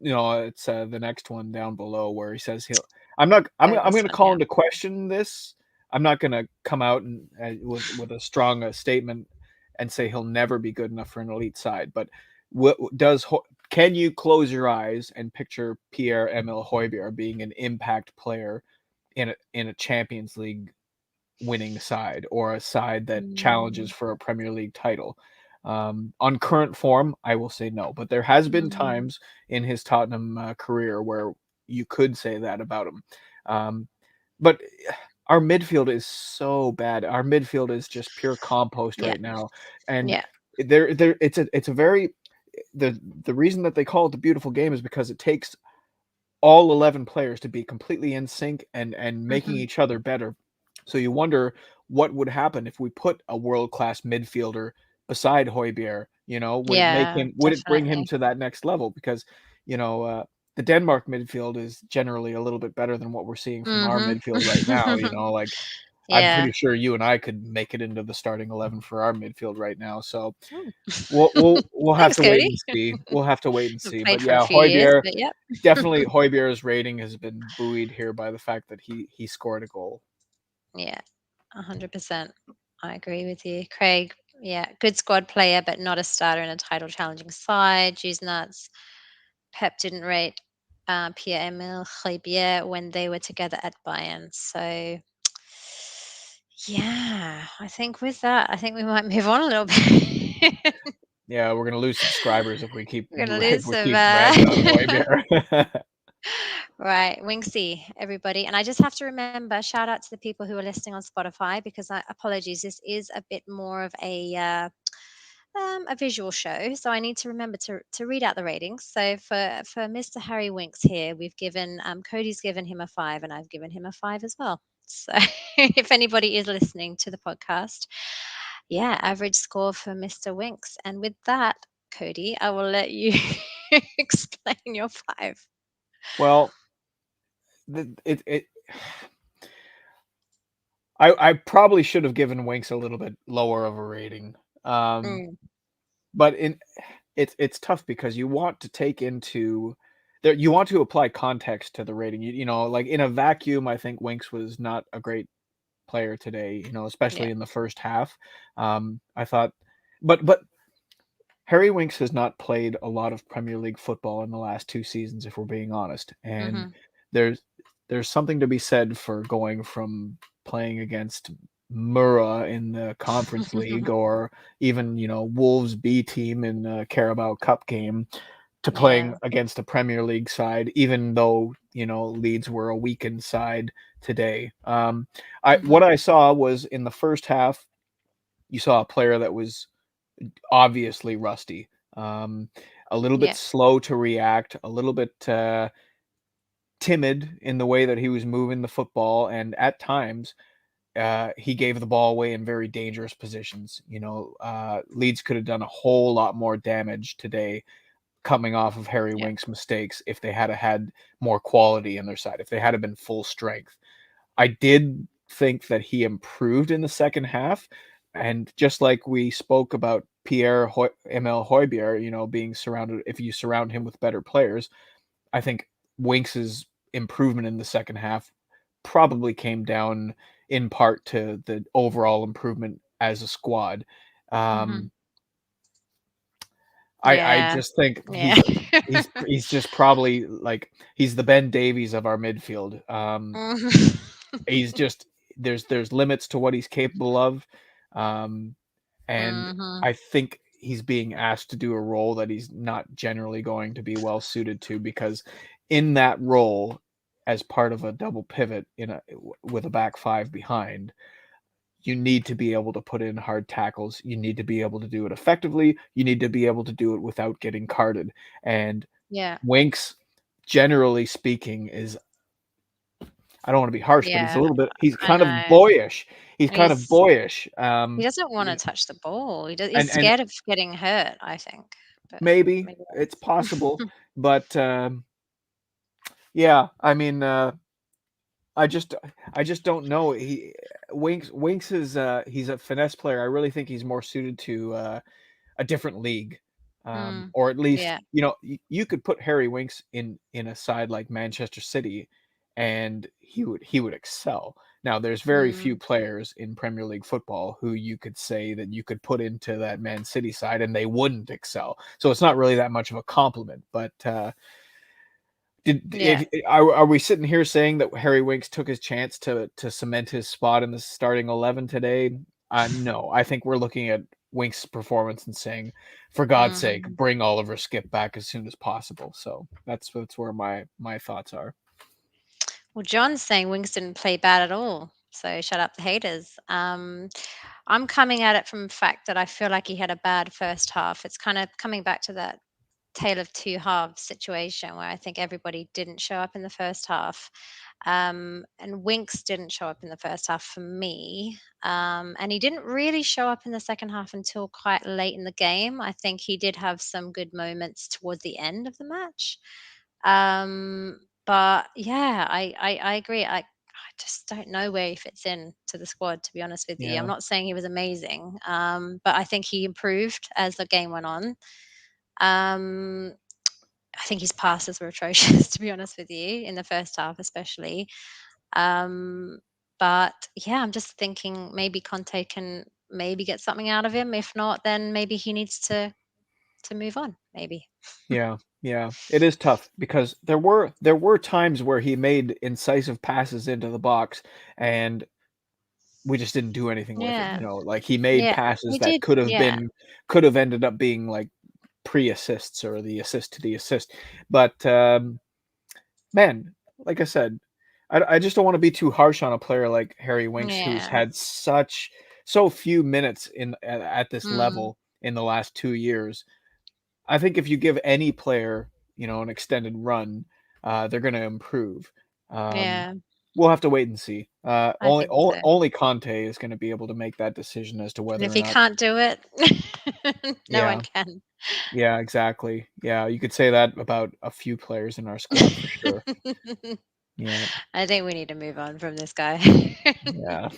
it's, the next one down below where he says he'll I'm not Oh, I'm this gonna one, call yeah. him to question this. I'm not gonna come out and, with a strong, statement and say he'll never be good enough for an elite side, but what does Ho can you close your eyes and picture Pierre-Emile Højbjerg being an impact player in a Champions League winning side, or a side that challenges Mm, for a Premier League title? On current form, I will say no, but there has been mm, times in his Tottenham career where you could say that about him. Um, but our midfield is so bad. Our midfield is just pure compost yeah, right now, and yeah, it's a very the reason that they call it the beautiful game is because it takes all 11 players to be completely in sync and making mhm, each other better. So you wonder what would happen if we put a world-class midfielder beside Højbjerg, yeah, would it bring him definitely. to that next level? Because, you know, uh, the Denmark midfield is generally a little bit better than what we're seeing from our Mhm. midfield right now, like, I'm Yeah. pretty sure you and I could make it into the starting 11 for our midfield right now, so Mm. we'll have Thanks, to wait Cody. and see. We'll have to wait and I've see, but played for a yeah, few years, Højbjerg but yep. definitely. Højbjerg's rating has been buoyed here by the fact that he scored a goal. Yeah, 100%. I agree with you. Craig, yeah, good squad player, but not a starter in a title challenging side. Juice nuts. Pep didn't rate Pierre-Emile Højbjerg when they were together at Bayern. So, yeah, I think with that, I think we might move on a little bit. Yeah, we're gonna lose subscribers if we keep We're gonna if lose we some. keep ragging on Højbjerg. Right, Winksy, everybody. And I just have to remember, shout out to the people who are listening on Spotify because apologies, this is a bit more of a visual show, so I need to remember to read out the ratings. So for Mr. Harry Winks here, we've given Cody's given him a 5, and I've given him a 5 as well. So if anybody is listening to the podcast, yeah, average score for Mr. Winks. And with that, Cody, I will let you explain your 5. Well, it I probably should have given Winks a little bit lower of a rating. Um, Mm, but it's tough because you want to take into there you want to apply context to the rating. Like in a vacuum, I think Winks was not a great player today, especially Yeah. in the first half. I thought, but Harry Winks has not played a lot of Premier League football in the last 2 seasons, if we're being honest. And Mhm. there's there's something to be said for going from playing against Moura in the Conference League, or even Wolves B team in the Carabao Cup game, to playing Yeah. against a Premier League side, even though Leeds were a weakened side today. What Mhm. I saw was, in the first half, you saw a player that was obviously rusty, um, a little bit Yeah. slow to react, a little bit timid in the way that he was moving the football, and at times he gave the ball away in very dangerous positions. Leeds could have done a whole lot more damage today, coming off of Harry Yeah. Winks' mistakes, if they had more quality in their side, if they had been full strength. I did think that he improved in the second half, and just like we spoke about Emil Højbjerg, being surrounded, if you surround him with better players, I think Winks's improvement in the second half probably came down in part to the overall improvement as a squad. Mhm. Um, I Yeah. just think Yeah. he's just probably like, he's the Ben Davies of our midfield. Mhm. He's just, there's limits to what he's capable of, um, and Mhm. I think he's being asked to do a role that he's not generally going to be well suited to, because in that role, as part of a double pivot with a back five behind, you need to be able to put in hard tackles. You need to be able to do it effectively. You need to be able to do it without getting carded. And Yeah. Winks, generally speaking, is, I don't want to be harsh, but Yeah. he's I kind of know. boyish. He's kind of He's boyish. he doesn't You wanna touch the ball. He's and scared of getting hurt, I think, but maybe maybe it's that's possible, but yeah, I mean, I just I just don't know. Winks is, he's a finesse player. I really think he's more suited to a different league, Mm. or at least, Yeah. you could put Harry Winks in a side like Manchester City, and he would excel. Now, there's very few Mm. players in Premier League football who you could say that you could put into that Man City side and they wouldn't excel. So it's not really that much of a compliment. But Yeah. are we sitting here saying that Harry Winks took his chance to cement his spot in the starting 11 today? No, I think we're looking at Winks' performance and saying, for God's sake, Mhm. bring Oliver Skip back as soon as possible. So that's where my thoughts are. Well, John's saying Wings didn't play bad at all, so shut up the haters. I'm coming at it from the fact that I feel like he had a bad first half. It's kind of coming back to that tale of two halves situation where I think everybody didn't show up in the first half. And Winks didn't show up in the first half for me. And he didn't really show up in the second half until quite late in the game. I think he did have some good moments towards the end of the match. But yeah, I agree. I just don't know where he fits in to the squad, to be honest with you. I'm Yeah, not saying he was amazing, but I think he improved as the game went on. Um, I think his passes were atrocious, to be honest with you, in the first half, especially. Um, but yeah, I'm just thinking maybe Conte can maybe get something out of him. If not, then maybe he needs to move on. Maybe. yeah, yeah. It is tough because there were times where he made incisive passes into the box, and we just didn't do anything with it. Yeah. Like, he made Yeah. passes He that did. Yeah. could have ended up being like pre-assists, or the assist to the assist. But man, like I said, I just don't want to be too harsh on a player like Harry Winks, who's Yeah. had so few minutes at this Mm. level in the last 2 years. I think if you give any player, an extended run, they're going to improve. Um, Yeah. we'll have to wait and see. I think so. Only Conte is going to be able to make that decision as to And whether if or he not. can't do it, no one Yeah, can. yeah, exactly. Yeah, you could say that about a few players in our squad for sure. Yeah, I think we need to move on from this guy. yeah.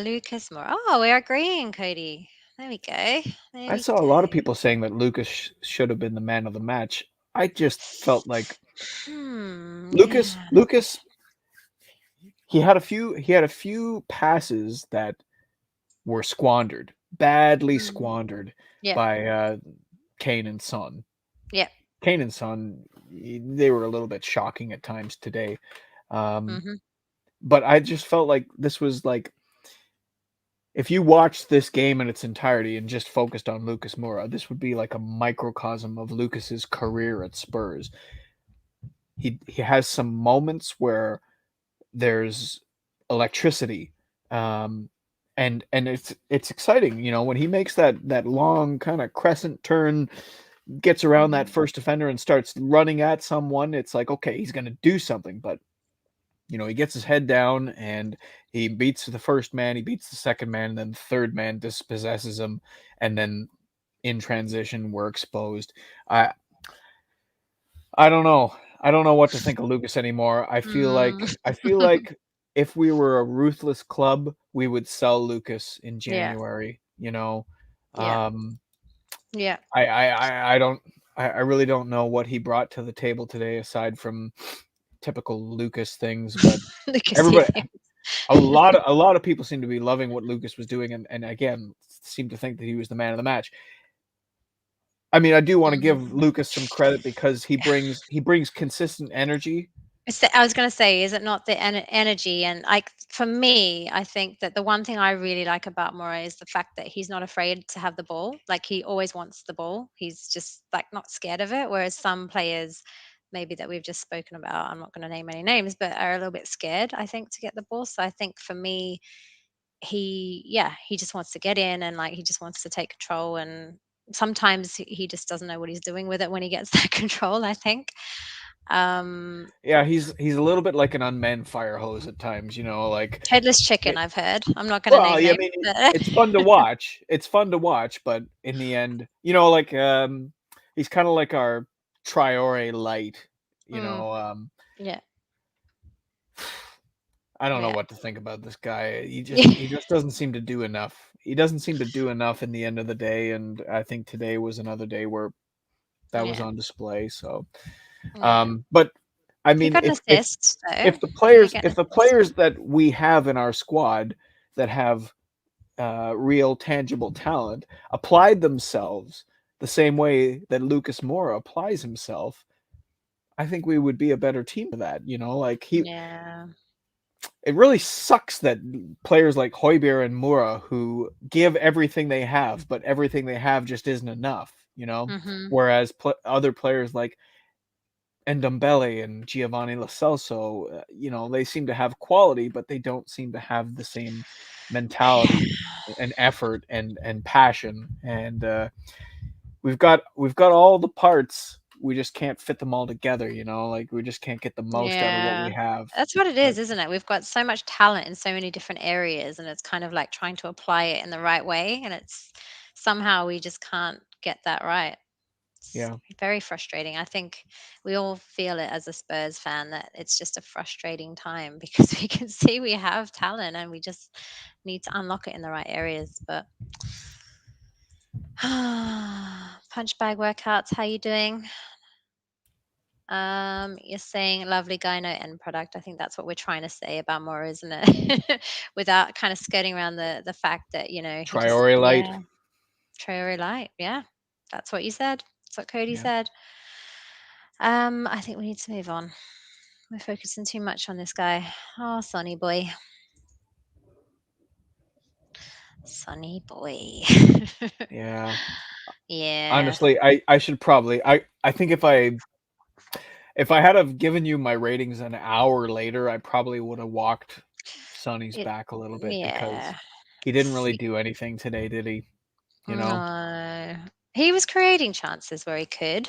Lucas Moore. Oh, we're agreeing, Cody. There we go. There I we saw a lot of go. people saying that Lucas should have been the man of the match. I just felt like Hmm. Lucas Yeah. Lucas he had a few passes that were squandered, badly Mm. squandered Yeah. by Kane and Son. Yeah. Kane and Son, they were a little bit shocking at times today. Um, Mhm. but I just felt like this was like if you watched this game in its entirety and just focused on Lucas Moura, this would be like a microcosm of Lucas's career at Spurs. He has some moments where there's electricity, um, and it's exciting. You know, when he makes that long kind of crescent turn, gets around that Mhm. first defender and starts running at someone, it's like okay, he's going to do something, but he gets his head down and he beats the first man, he beats the second man, and then the third man dispossesses him, and then in transition we're exposed. I I don't know. I don't know what to think of Lucas anymore. I feel Mm. like I feel like if we were a ruthless club, we would sell Lucas in Yeah. January, you know. Yeah. Um Yeah. I don't I really don't know what he brought to the table today aside from typical Lucas things, but Lucas everybody things. a lot of people seem to be loving what Lucas was doing and again seem to think that he was the man of the match. I mean, I do want to give Mhm. Lucas some credit because he brings consistent energy. I was going to say, is it not the energy? And like for me, I think that the one thing I really like about Moura is the fact that he's not afraid to have the ball. Like he always wants the ball. He's just like not scared of it. Whereas some players, maybe that we've just spoken about, I'm not going to name any names, but are a little bit scared, I think, to get the ball. So I think for me, he just wants to get in and like he just wants to take control. And sometimes he just doesn't know what he's doing with it when he gets that control, I think. Um, Yeah, he's a little bit like an unmanned fire hose at times, like Headless chicken, it, I've heard. I'm not gonna well, name yeah, I names, mean, but it's fun to watch. It's fun to watch, but in the end, like he's kind of like our Traore light, you mm, know. Um yeah, I don't know yeah, what to think about this guy. He just yeah, he just doesn't seem to do enough. He doesn't seem to do enough in the end of the day, and I think today was another day where that was yeah, on display. So, yeah. but I He mean, got an if assist though. if the He did players get an if the assist. players that we have in our squad that have real tangible talent applied themselves the same way that Lucas Moura applies himself, I think we would be a better team for that. Like Yeah. it really sucks that players like Hojbjerg and Moura who give everything they have, but everything they have just isn't enough. Mhm. Whereas other players like Ndombele and Giovanni Lo Celso, they seem to have quality, but they don't seem to have the same mentality and effort and passion. And we've got all the parts. We just can't fit them all together. Like we just can't get the most out of what we Yeah. have. That's what it But is, isn't it? We've got so much talent in so many different areas, and it's kind of like trying to apply it in the right way, and it's somehow we just can't get that right. It's yeah, very frustrating. I think we all feel it as a Spurs fan that it's just a frustrating time because we can see we have talent and we just need to unlock it in the right areas. But punch bag workouts, how you doing? You're saying lovely guy, no end product. I think that's what we're trying to say about more, isn't it? Without kind of skirting around the fact that he just Traore light. yeah, Traore light. Yeah, that's what you said. That's what Cody Yeah, said. I think we need to move on. We're focusing too much on this guy. Oh, Sonny boy. Sonny boy. yeah. Yeah. Honestly, I should probably I think if I had have given you my ratings an hour later, I probably would have walked Sonny's It, back a little bit because yeah. he didn't really See, do anything today, did he? You know? no. He was creating chances where he could,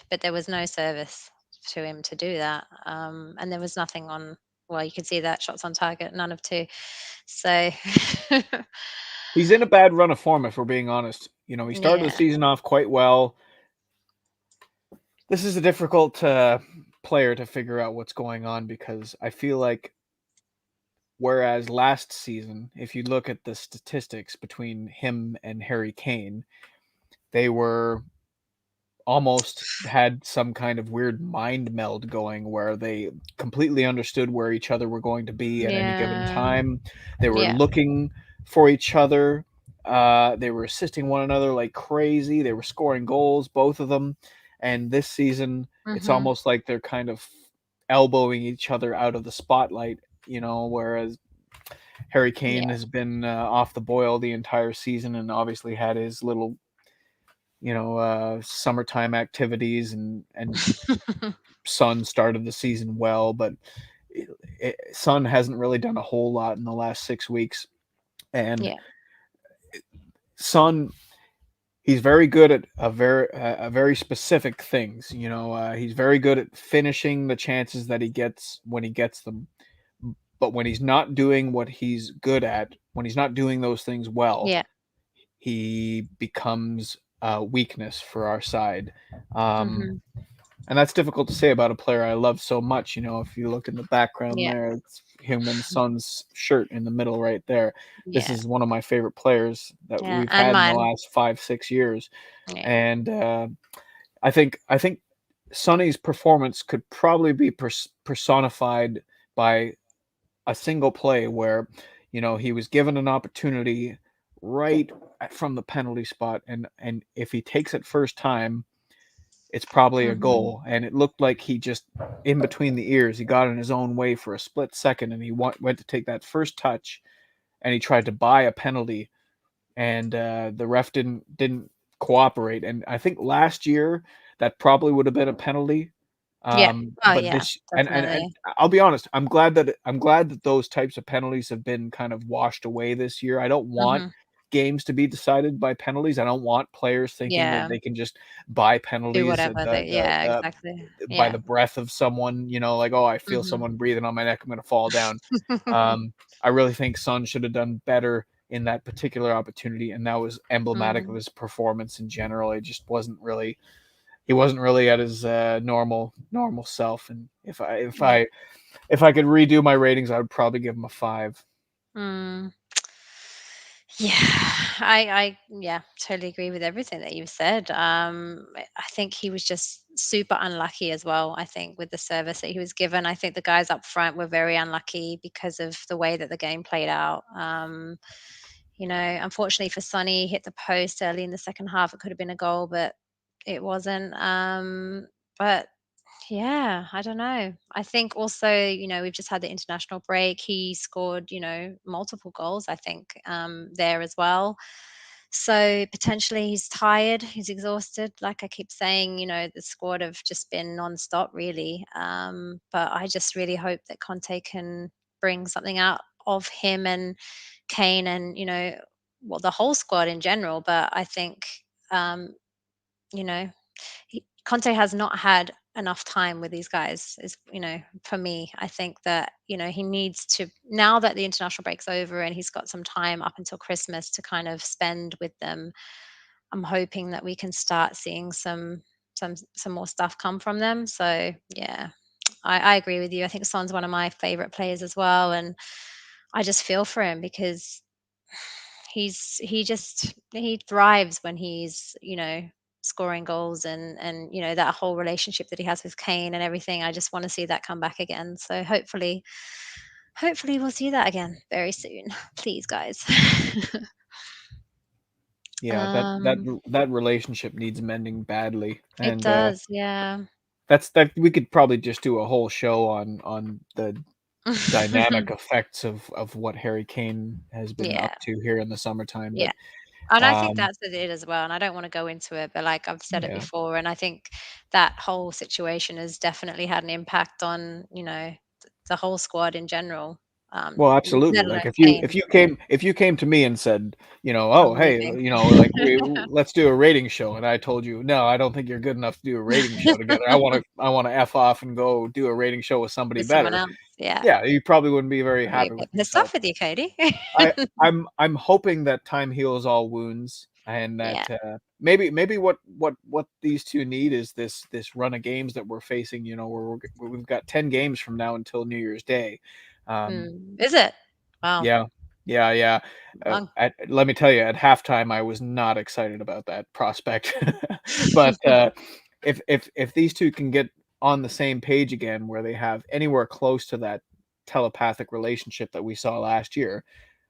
but there was no service to him to do that. And there was nothing on, well, you could see that shots on target, none of two. So, He's in a bad run of form if we're being honest. He started the yeah. season off quite well. This is a difficult player to figure out what's going on because I feel like whereas last season, if you look at the statistics between him and Harry Kane, they were almost had some kind of weird mind meld going where they completely understood where each other were going to be at any given Yeah. time. They were Yeah. looking for each other. They were assisting one another like crazy. They were scoring goals, both of them. And this season, it's Mhm. almost like they're kind of elbowing each other out of the spotlight, whereas Harry Kane Yeah. has been off the boil the entire season and obviously had his little summertime activities, and Son started the season well, but Son hasn't really done a whole lot in the last 6 weeks. And Yeah. Son, he's very good at a very specific things. He's very good at finishing the chances that he gets when he gets them. But when he's not doing what he's good at, when he's not doing those things well, Yeah. he becomes a weakness for our side. Um, Mhm. and that's difficult to say about a player I love so much. If you look in the background Yeah. there, it's him and Son's shirt in the middle right there. This Yeah. is one of my favorite players that Yeah. we've And had in the mine. last 5-6 years. Yeah. And I think Sonny's performance could probably be personified by a single play where he was given an opportunity right from the penalty spot, and if he takes it first time, it's probably a Mhm. goal. And it looked like he just, in between the ears, he got in his own way for a split second, and he went to take that first touch, and he tried to buy a penalty, and the ref didn't cooperate. And I think last year that probably would have been a penalty. Yeah. Oh, But yeah. this, and Definitely. I'll be honest, I'm glad that those types of penalties have been kind of washed away this year. I don't want Mhm. games to be decided by penalties. I don't want players thinking that Yeah. they can just buy Do penalties whatever they, yeah, exactly. by Yeah. the breath of someone. Like, oh, I feel Mhm. someone breathing on my neck, I'm going to fall down. I really think Son should have done better in that particular opportunity, and that was emblematic of Mm. his performance in general. It just wasn't really he wasn't really at his normal self. And Yeah. if I could redo my ratings, I would probably give him a 5. Mm. Yeah, I yeah, totally agree with everything that you've said. I think he was just super unlucky as well. I think with the service that he was given, I think the guys up front were very unlucky because of the way that the game played out. Unfortunately for Sonny, hit the post early in the second half. It could have been a goal, but it wasn't. But yeah, I don't know. I think also, we've just had the international break. He scored, multiple goals, I think, there as well. So potentially he's tired, he's exhausted. Like I keep saying, the squad have just been non-stop, really. But I just really hope that Conte can bring something out of him and Kane and, well, the whole squad in general. But I think, um, you know, Conte has not had enough time with these guys. Is for me, I think that he needs to, now that the international break's over and he's got some time up until Christmas to kind of spend with them. I'm hoping that we can start seeing some more stuff come from them. So yeah, I agree with you. I think Son's one of my favorite players as well, and I just feel for him because he thrives when he's scoring goals, and that whole relationship that he has with Kane and everything. I just want to see that come back again. So hopefully we'll see that again very soon. Please, guys. Yeah, that that um that relationship needs mending badly. it And does, yeah. that we could probably just do a whole show on the dynamic effects of what Harry Kane has been Yeah, up to here in the summertime. yeah. But And I think um that's it as well, and I don't wanna go into it, but, like, I've said it yeah. before, and I think that whole situation has definitely had an impact on, the whole squad in general, Well, let absolutely. alone Like if you Kane. if you came to me and said, I'm "Oh, hey, leaving. like let's do a rating show," and I told you, "No, I don't think you're good enough to do a rating show together. I want to f off and go do a rating show with somebody With someone better." else, yeah. Yeah, you probably wouldn't be very I'll be happy a with bit pissed off yourself. with you, Cody. I I'm hoping that time heals all wounds, and Yeah. that maybe what these two need is this run of games that we're facing. Where we've got 10 games from now until New Year's Day. Um, Is it? Wow. yeah, Yeah, yeah. Wrong. Let me tell you, at halftime, I was not excited about that prospect. But if these two can get on the same page again, where they have anywhere close to that telepathic relationship that we saw last year,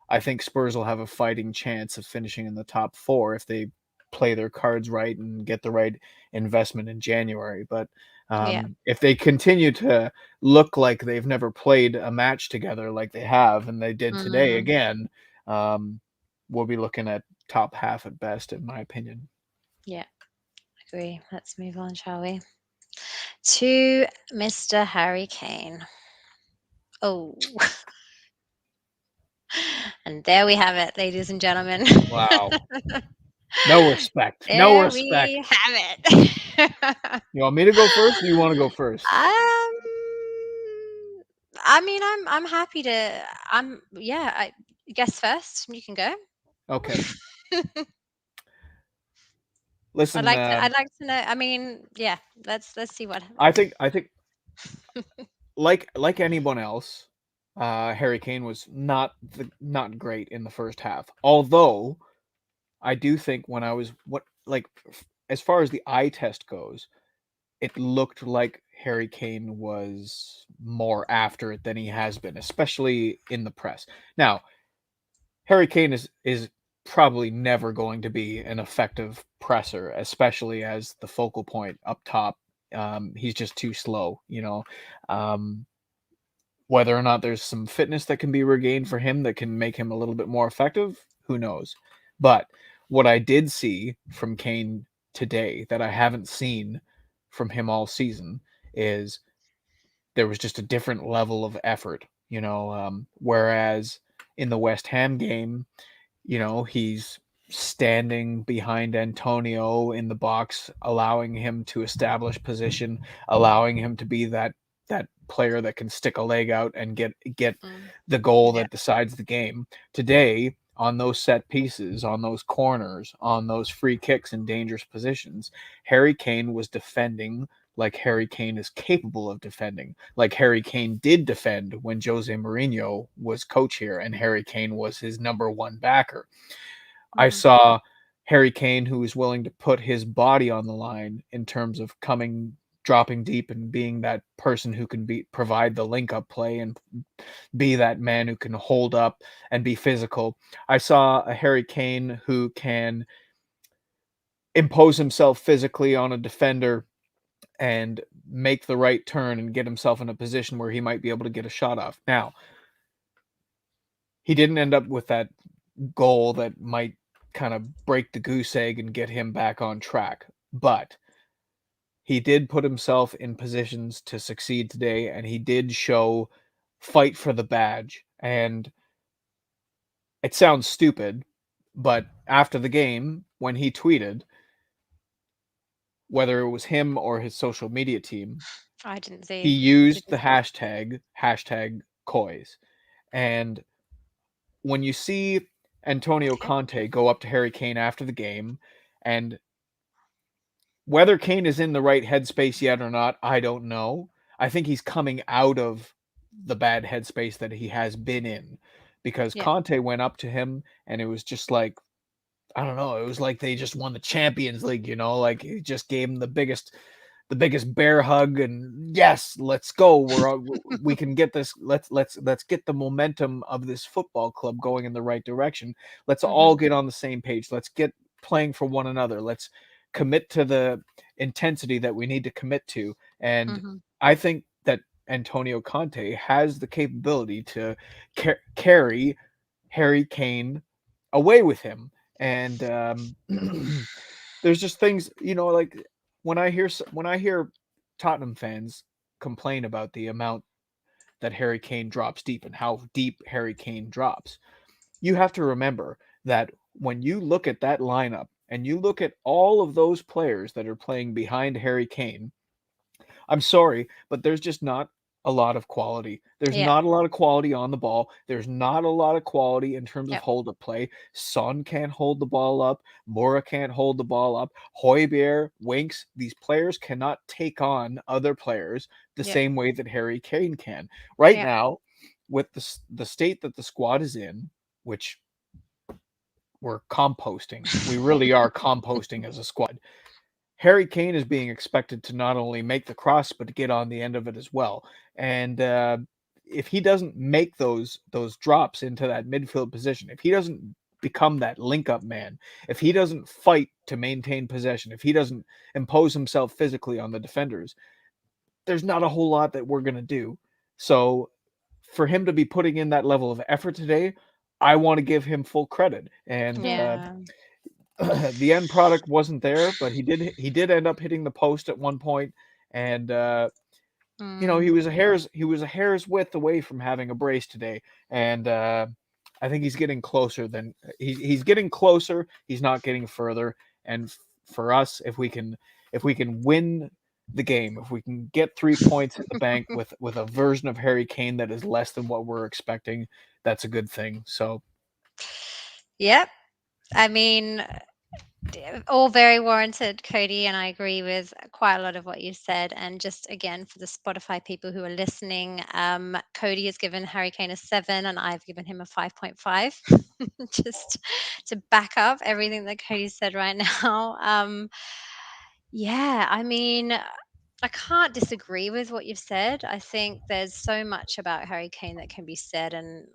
I think Spurs will have a fighting chance of finishing in the top four if they play their cards right and get the right investment in January. But Yeah. if they continue to look like they've never played a match together like they have and they did today Mm, again, um, we'll be looking at top half at best, in my opinion. yeah. Agree. Let's move on, shall we? To Mr. Harry Kane. Oh, and there we have it, ladies and gentlemen. Wow. No respect. No There we respect. have it. You want me to go first or you want to go first? Um, I mean, I'm happy to. Yeah. I guess first. You can go. Okay. Listen, I'd like to know. I mean, yeah. Let's see what. I think like anyone else, Harry Kane was not great in the first half. Although I do think when I was as far as the eye test goes, it looked like Harry Kane was more after it than he has been, especially in the press. Now, Harry Kane is probably never going to be an effective presser, especially as the focal point up top. He's just too slow, you know. Um, Whether or not there's some fitness that can be regained for him that can make him a little bit more effective, who knows? But what I did see from Kane today that I haven't seen from him all season is there was just a different level of effort, you know. Whereas in the West Ham game, you know, he's standing behind Antonio in the box, allowing him to establish position, allowing him to be that player that can stick a leg out and get Mm, the goal yeah. that decides the game. Today, on those set pieces, on those corners, on those free kicks in dangerous positions, Harry Kane was defending like Harry Kane is capable of defending, like Harry Kane did defend when Jose Mourinho was coach here and Harry Kane was his number one backer. I Hmm. saw Harry Kane who was willing to put his body on the line in terms of dropping deep and being that person who can provide the link up play and be that man who can hold up and be physical. I saw a Harry Kane who can impose himself physically on a defender and make the right turn and get himself in a position where he might be able to get a shot off. Now, he didn't end up with that goal that might kind of break the goose egg and get him back on track, but he did put himself in positions to succeed today, and he did show fight for the badge. And it sounds stupid, but after the game, when he tweeted, whether it was him or his social media team, I didn't he see. What did used you the say? hashtag Coys. And when you see Antonio Okay. Conte go up to Harry Kane after the game, and whether Kane is in the right headspace yet or not, I don't know. I think he's coming out of the bad headspace that he has been in because Yeah. Conte went up to him and it was just like, I don't know, it was like they just won the Champions League, you know, like he just gave him the biggest bear hug and yes, let's go. We can get this. Let's get the momentum of this football club going in the right direction. Let's all Hmm. get on the same page. Let's get playing for one another. Let's commit to the intensity that we need to commit to. And Hmm. I think that Antonio Conte has the capability to carry Harry Kane away with him. And there's just things, you know, like when I hear Tottenham fans complain about the amount that Harry Kane drops deep and how deep Harry Kane drops, you have to remember that when you look at that lineup and you look at all of those players that are playing behind Harry Kane, I'm sorry, but there's just not a lot of quality. There's Yeah. not a lot of quality on the ball. There's not a lot of quality in terms of Yep. hold up play. Son can't hold the ball up. Moura can't hold the ball up. Højbjerg, Winks, these players cannot take on other players the Yep. same way that Harry Kane can. Right Yep. now, with the state that the squad is in, which we're composting. We really are composting as a squad. Harry Kane is being expected to not only make the cross but to get on the end of it as well. And if he doesn't make those drops into that midfield position, if he doesn't become that link up man, if he doesn't fight to maintain possession, if he doesn't impose himself physically on the defenders, there's not a whole lot that we're going to do. So for him to be putting in that level of effort today, I want to give him full credit. And Yeah. the end product wasn't there, but he did end up hitting the post at one point, and he Mm. was a hair's width away from having a brace today, and I think he's getting closer than he's getting closer. He's not getting further, and for us, if we can win the game, if we can get 3 points in the bank with a version of Harry Kane that is less than what we're expecting, that's a good thing. So Yep. I mean, all very warranted, Cody, and I agree with quite a lot of what you said. And just again, for the Spotify people who are listening, Cody has given Harry Kane a 7, and I've given him a 5.5, just to back up everything that Cody said right now. Yeah, I mean, I can't disagree with what you've said. I think there's so much about Harry Kane that can be said, and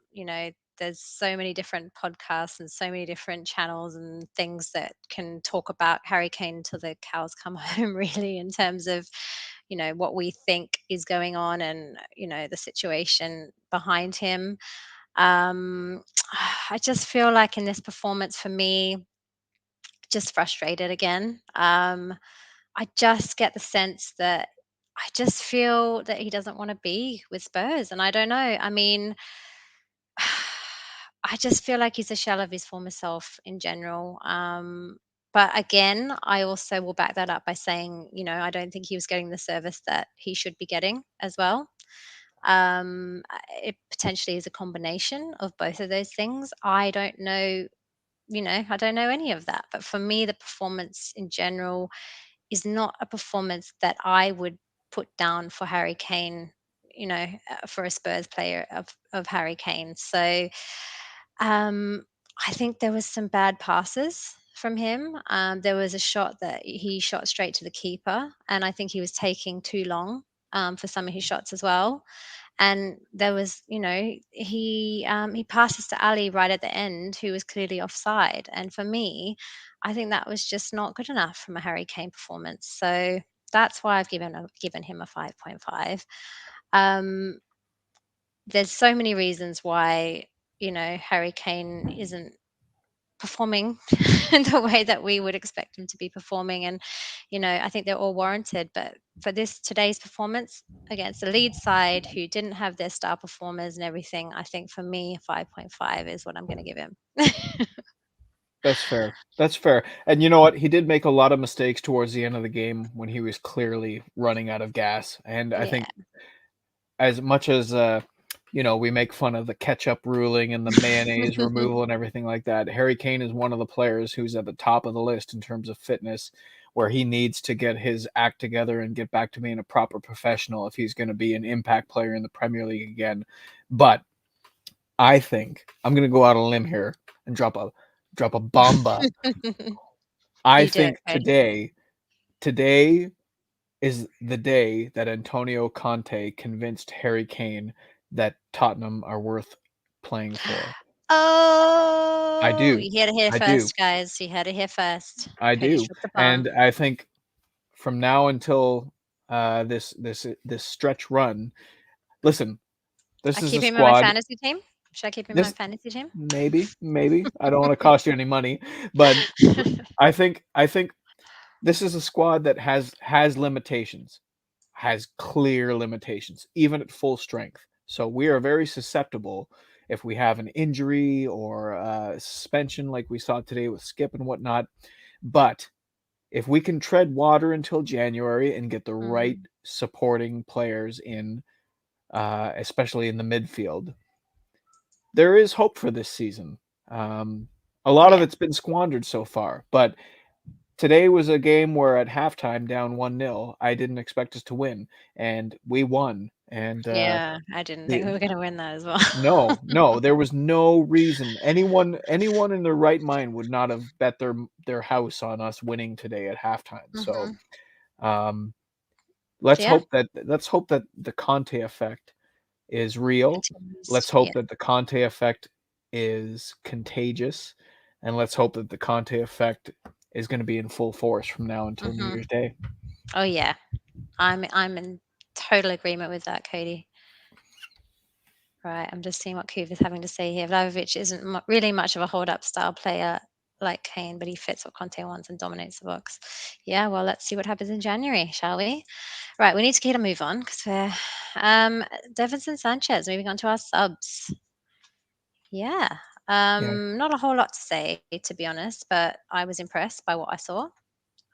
there's so many different podcasts and so many different channels and things that can talk about Harry Kane until the cows come home, really, in terms of what we think is going on and the situation behind him. Um, I just feel like in this performance for me, just frustrated again. I just get the sense that I just feel that he doesn't want to be with Spurs. And I don't know. I mean, I just feel like he's a shell of his former self in general. But again, I also will back that up by saying, I don't think he was getting the service that he should be getting as well. It potentially is a combination of both of those things. I don't know any of that. But for me, the performance in general is not a performance that I would put down for Harry Kane, for a Spurs player of Harry Kane. So um, I think there was some bad passes from him. There was a shot that he shot straight to the keeper, and I think he was taking too long for some of his shots as well. And there was, he passes to Ali right at the end, who was clearly offside. And for me, I think that was just not good enough from a Harry Kane performance. So that's why I've given him a 5.5. Um, there's so many reasons why Harry Kane isn't performing in the way that we would expect him to be performing, and I think they're all warranted. But for this today's performance against the Leeds side, who didn't have their star performers and everything, I think for me 5.5 is what I'm going to give him. that's fair. That's fair. And you know what? He did make a lot of mistakes towards the end of the game when he was clearly running out of gas. And I Yeah. think as much as we make fun of the ketchup ruling and the mayonnaise removal and everything like that, Harry Kane is one of the players who's at the top of the list in terms of fitness, where he needs to get his act together and get back to being a proper professional if he's going to be an impact player in the Premier League again. But I think I'm going to go out on a limb here and drop a bomba. I You do it, think Cody. today is the day that Antonio Conte convinced Harry Kane that Tottenham are worth playing for. I Oh, do. you heard it here I do. first, guys. You heard it here first. I Cody's do. dropped the And bomb. I think from now until this stretch run, listen, this I is a keep him in my squad. fantasy team. Should I keep him in my This fantasy team? maybe. I don't want to cost you any money, but I think this is a squad that has limitations, has clear limitations, even at full strength. So we are very susceptible if we have an injury or suspension like we saw today with Skip and whatnot. But if we can tread water until January and get the right Mm, supporting players in, especially in the midfield, there is hope for this season. A lot of yeah. it's been squandered so far, but today was a game where at halftime down 1-0, I didn't expect us to win, and we won. And Yeah, I didn't think the we were gonna win that as well. no, there was no reason anyone in their right mind would not have bet their house on us winning today at halftime. So Mhm. um, Yeah, let's hope that the Conte effect is real. continues. Let's hope Yeah. that the Conte effect is contagious, and let's hope that the Conte effect is going to be in full force from now until New Mhm. Year's Day. Oh, yeah. I'm in total agreement with that, Cody. Right, I'm just seeing what Kuva's having to say here. Vlahovic isn't really much of a hold-up style player like Kane, but he fits what Conte wants and dominates the box. Yeah, well, let's see what happens in January, shall we? Right, we need to get a move on because we're Devinson Sanchez. Moving on to our subs. Yeah, Yeah. not a whole lot to say to be honest, but I was impressed by what I saw.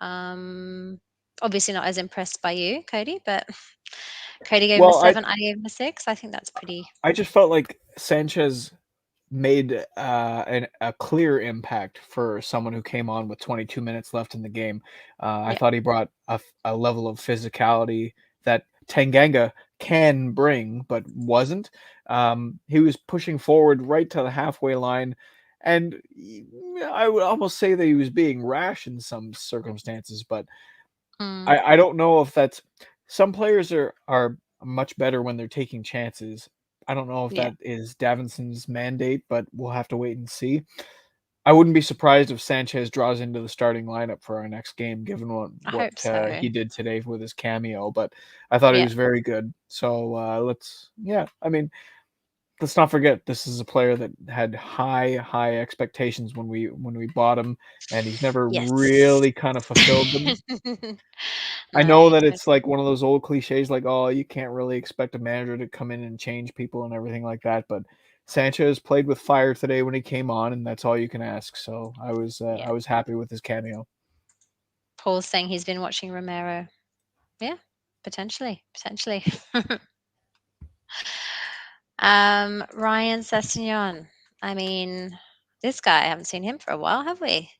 Um, Obviously not as impressed by you, Cody, but Cody gave him a Well, 7. I gave him a 6. I think that's pretty. I just felt like Sanchez made a clear impact for someone who came on with 22 minutes left in the game. I Yeah. thought he brought a level of physicality that Tanganga can bring, but wasn't. He was pushing forward right to the halfway line, and I would almost say that he was being rash in some circumstances, but Mm, I don't know if that's some players are much better when they're taking chances. I don't know if yeah, that is Davinson's mandate, but we'll have to wait and see. I wouldn't be surprised if Sanchez draws into the starting lineup for our next game, given I what hope so. he did today with his cameo. But I thought he Yeah, was very good. So yeah. I mean, let's not forget this is a player that had high expectations when we bought him, and he's never yes. really kind of fulfilled them. I know No, that it's totally. like one of those old cliches, like, "Oh, you can't really expect a manager to come in and change people and everything like that," but Sanchez played with fire today when he came on, and that's all you can ask, so Yeah. I was happy with his cameo. Paul's saying he's been watching Romero. Yeah, potentially, potentially. Ryan Sessegnon. I mean, this guy, I haven't seen him for a while, have we?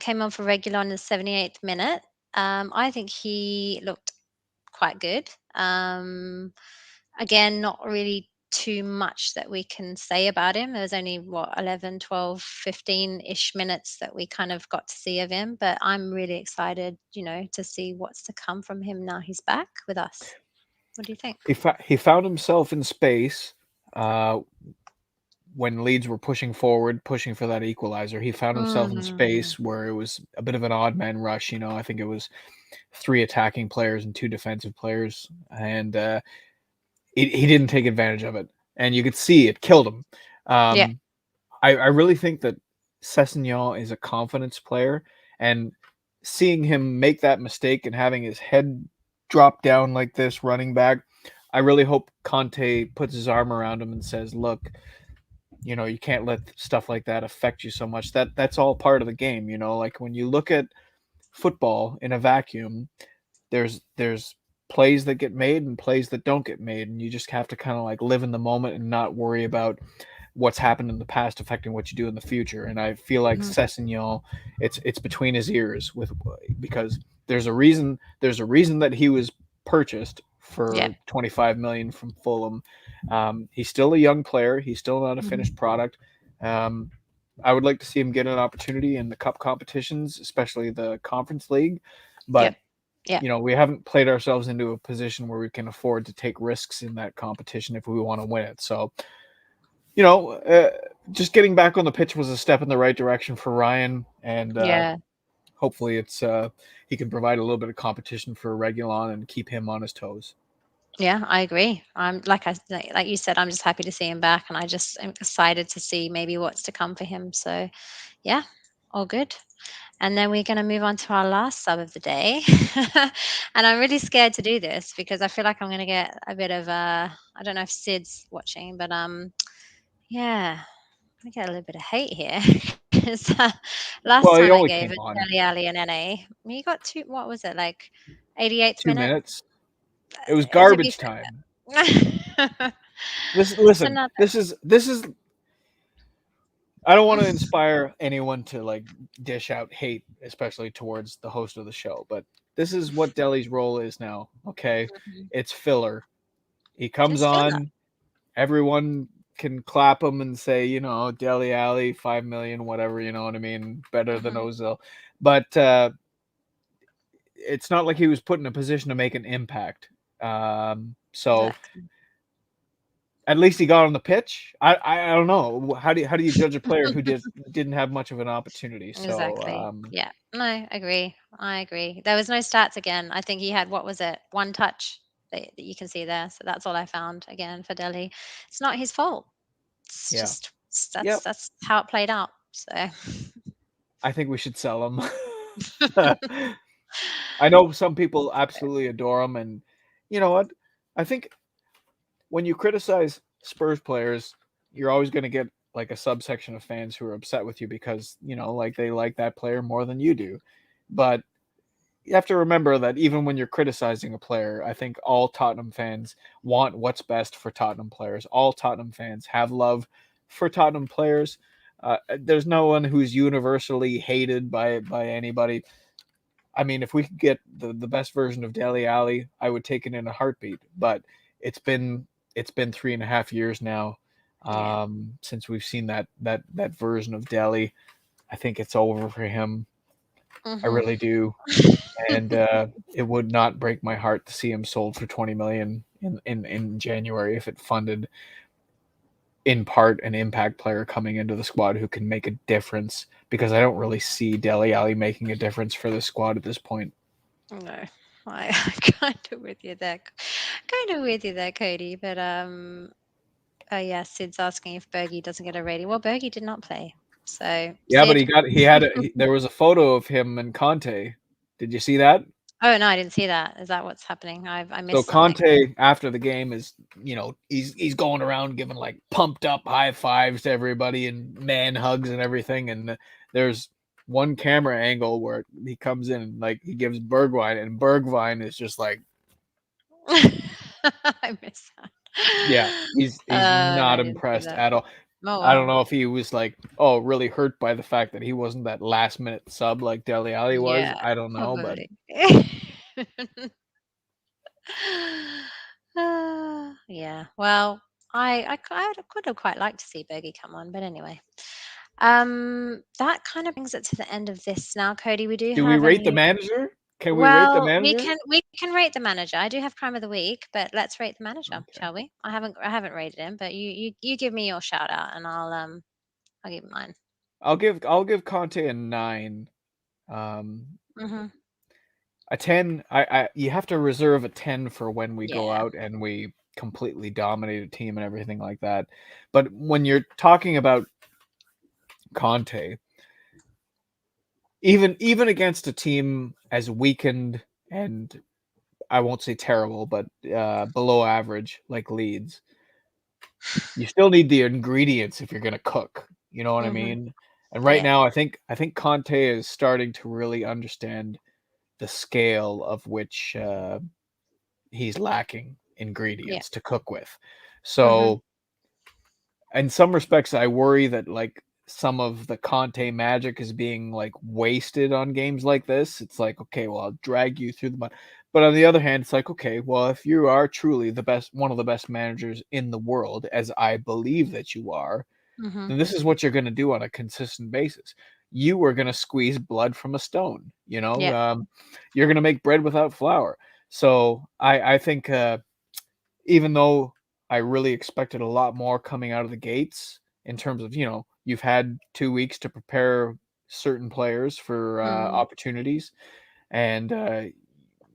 Came on for Reguilón in the 78th minute. I think he looked quite good. Again, not really too much that we can say about him. There was only, what, 11, 12, 15-ish minutes that we kind of got to see of him, but I'm really excited, to see what's to come from him now he's back with us. What do you think? He found himself in space, uh, when Leeds were pushing forward, pushing for that equalizer. He found himself in Mm, space where it was a bit of an odd man rush, I think it was 3 attacking players and 2 defensive players, and, he didn't take advantage of it, and you could see it killed him. yeah. Um, I really think that Sessegnon is a confidence player, and seeing him make that mistake and having his head drop down like this running back, I really hope Conte puts his arm around him and says, "Look, you can't let stuff like that affect you so much. That's all part of the game, like when you look at football in a vacuum, there's plays that get made and plays that don't get made, and you just have to kind of like live in the moment and not worry about what's happened in the past affecting what you do in the future. And I feel like Mhm. Sessegnon, it's between his ears with because there's a reason that he was purchased Yeah. for 25 million from Fulham. He's still a young player. He's still not a Mhm. finished product. Um, I would like to see him get an opportunity in the cup competitions, especially the Conference League. But Yep. Yeah. we haven't played ourselves into a position where we can afford to take risks in that competition if we want to win it. So you know, uh, just getting back on the pitch was a step in the right direction for Ryan, and Yeah. hopefully he can provide a little bit of competition for Regulon and keep him on his toes. Yeah, I agree. I'm like you said, I'm just happy to see him back, and I just am excited to see maybe what's to come for him. So, yeah, all good. And then we're going to move on to our last sub of the day. And I'm really scared to do this because I feel like I'm going to get a bit of I don't know if Sid's watching, but yeah, I get a little bit of hate here. 'Cause, last Well, he time I only gave came it on Dele Alli and NA, you got two. What was it like? 88th 2 minutes. minute. It was To be garbage time. fair, This it's listen. another. This is I don't want to inspire anyone to like dish out hate, especially towards the host of the show, but this is what Dele's role is now. Okay, Mhm. it's filler. He comes It's filler. on, everyone can clap him and say, Dele Alli, 5 million, whatever, you know what I mean, better than Mhm. Ozil, but it's not like he was put in a position to make an impact. So Exactly. at least he got on the pitch. I don't know. How do you judge a player who didn't have much of an opportunity? So Exactly. Yeah. No, I agree. I agree. There was no stats again. I think he had, what was it? One touch that you can see there. So that's all I found again for Delhi. It's not his fault. It's yeah, just yep. that's how it played out. So I think we should sell him. I know some people absolutely adore him, and you know what? I think when you criticize Spurs players, you're always going to get like a subsection of fans who are upset with you because like they like that player more than you do. But you have to remember that even when you're criticizing a player, I think all Tottenham fans want what's best for Tottenham players. All Tottenham fans have love for Tottenham players. There's no one who's universally hated by anybody. I mean, if we could get the best version of Dele Alli, I would take it in a heartbeat. But it's been it's been 3.5 years now yeah. since we've seen that version of Dele. I think it's over for him. I Mhm. really do, and it would not break my heart to see him sold for 20 million in January if it funded in part an impact player coming into the squad who can make a difference. Because I don't really see Dele Alli making a difference for the squad at this point. No, I kind of with you there, kind of with you there, Cody. But oh yeah, Sid's asking if Bergie doesn't get a rating. Well, Bergie did not play, so Yeah, but Sid. there was a photo of him and Conte. Did you see that? Oh no, I didn't see that. Is that what's happening? I So missed something. Conte after the game is, he's going around giving like pumped up high fives to everybody and man hugs and everything. And there's one camera angle where he comes in and like he gives Bergwijn, and Bergwijn is just like, I missed that. yeah, he's No, not I didn't see impressed that. at all. Oh I don't wow. know if he was like, oh, really hurt by the fact that he wasn't that last minute sub like Dele Alli was. Yeah, I don't know, but probably. Yeah. Well, I could have quite liked to see Bergie come on, but anyway. That kind of brings it to the end of this now, Cody. We do do we have a rate the new. manager? Can we rate the Well, manager? we can rate the manager. I do have crime of the week, but let's rate the manager, Okay. shall we? I haven't rated him, but you give me your shout out and I'll give mine. I'll give Conte a 9. Um, Mhm. a 10. I you have to reserve a 10 for when we go Yeah. out and we completely dominate a team and everything like that. But when you're talking about Conte, even against a team as weakened and I won't say terrible, but below average like Leeds, you still need the ingredients if you're gonna cook. You know what I Mhm. mean? And right Yeah. now, I think Conte is starting to really understand the scale of which he's lacking Yeah. ingredients to cook with. Mhm. So, in some respects, I worry that like some of the Conte magic is being like wasted on games like this. It's like, okay, well, I'll drag you through the mud. But on the other hand, it's like, okay, well, if you are truly the best, one of the best managers in the world, as I believe that you are, Mhm. then this is what you're going to do on a consistent basis. You are going to squeeze blood from a stone. Yeah. You're going to make bread without flour. So I think even though I really expected a lot more coming out of the gates in terms of you've had 2 weeks to prepare certain players for Mhm. opportunities, and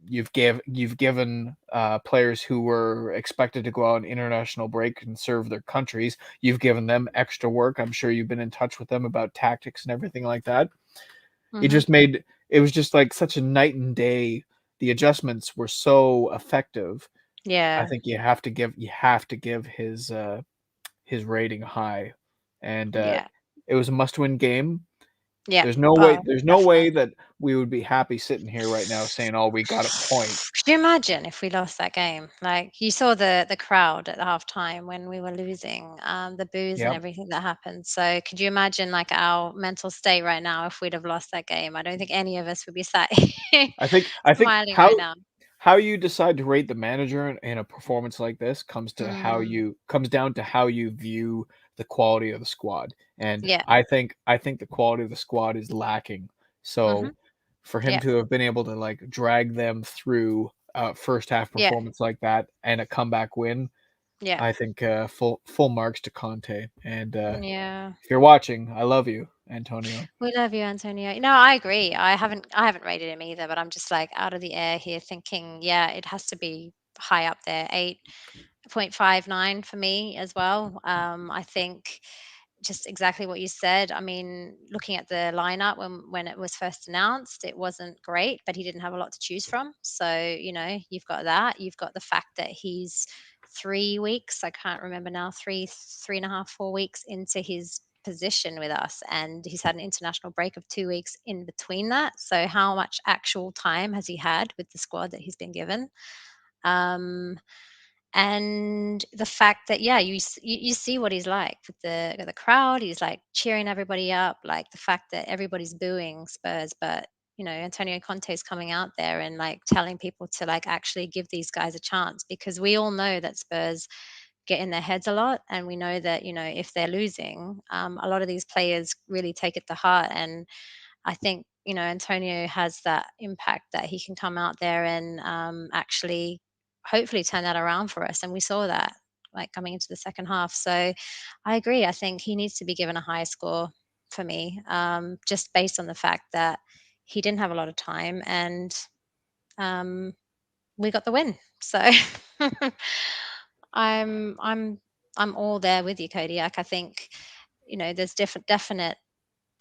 you've given players who were expected to go out on international break and serve their countries. You've given them extra work. I'm sure you've been in touch with them about tactics and everything like that. Mhm. It was just like such a night and day. The adjustments were so effective. I Yeah. think you have to give his rating high, and Yeah. it was a must-win game. Yeah. There's no way. Oh, There's no definitely. way that we would be happy sitting here right now saying, "Oh, we got a point." Could you imagine if we lost that game? Like you saw the crowd at the halftime when we were losing, the boos and Yep. everything that happened. So could you imagine like our mental state right now if we'd have lost that game? I don't think any of us would be sat here I think smiling right now. how you decide to rate the manager in a performance like this Mm, comes down to how you view the quality of the squad. And yeah. I think the quality of the squad is lacking. Mhm. So for him Yeah. to have been able to like drag them through first half Yeah. performance like that and a comeback win, Yeah. I think full marks to Conte. And Yeah. if you're watching, I love you, Antonio. We love you, Antonio. No, I agree. I haven't rated him either, but I'm just like out of the air here thinking, yeah, it has to be high up there. 8.59 for me as well. I think just exactly what you said. I mean, looking at the lineup when it was first announced, it wasn't great, but he didn't have a lot to choose from. So, you've got that. You've got the fact that he's 3 weeks, I can't remember now, 3.5, 4 weeks into his position with us, and he's had an international break of 2 weeks in between that. So, how much actual time has he had with the squad that he's been given? Um, and the fact that yeah you see what he's like with the crowd, he's like cheering everybody up, like the fact that everybody's booing Spurs, but Antonio Conte is coming out there and like telling people to like actually give these guys a chance, because we all know that Spurs get in their heads a lot, and we know that if they're losing, a lot of these players really take it to heart. And I think Antonio has that impact that he can come out there and actually, hopefully, turn that around for us. And we saw that like coming into the second half. So I agree. I think he needs to be given a high score for me, just based on the fact that he didn't have a lot of time, and um, we got the win. So I'm I'm I'm all there with you, Cody. Like I think there's different definite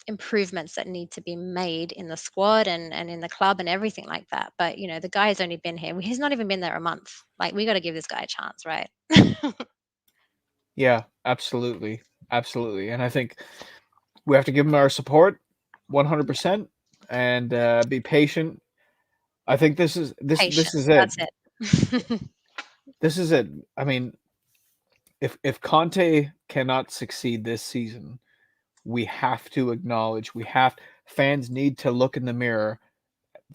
improvements that need to be made in the squad and in the club and everything like that. But the guy has only been here. He's not even been there a month. Like we got to give this guy a chance, right? Yeah, absolutely. Absolutely. And I think we have to give him our support Yeah, 100% and be patient. I think this is patience. it. That's it. This is it. I mean, if Conte cannot succeed this season, we have to acknowledge fans need to look in the mirror.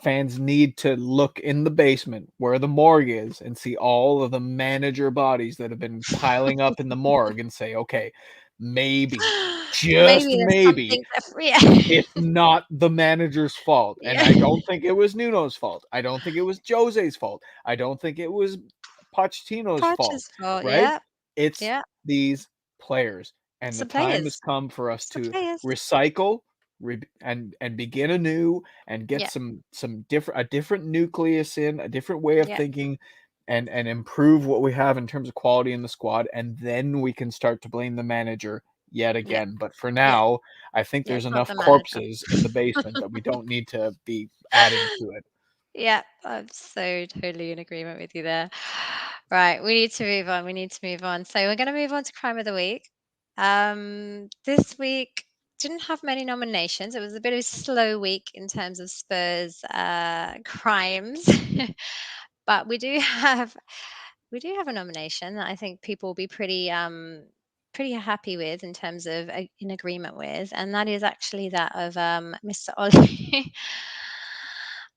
Fans need to look in the basement where the morgue is and see all of the manager bodies that have been piling up in the morgue and say, okay, maybe, just Maybe there's maybe, something different. it's not the manager's fault. And Yeah. I don't think it was Nuno's fault. I don't think it was Jose's fault. I don't think it was Pochettino's fault, Poch's fault. right? Yeah. It's Yeah. these players. And It's the the time has players. come for us It's the to players. recycle and begin anew and get Yeah. some different nucleus in, a different way of Yeah. thinking and improve what we have in terms of quality in the squad, and then we can start to blame the manager yet Yeah. again. But for Yeah. now, I think Yeah. there's It's not enough the manager. corpses in the basement that we don't need to be adding to it. Yeah, I'm so totally in agreement with you there. Right, we need to move on. We need to move on. So we're going to move on to crime of the week. This week didn't have many nominations. It was a bit of a slow week in terms of Spurs crimes, but we do have a nomination that I think people will be pretty happy with in terms of in agreement with, and that is actually that of Mr. Ollie.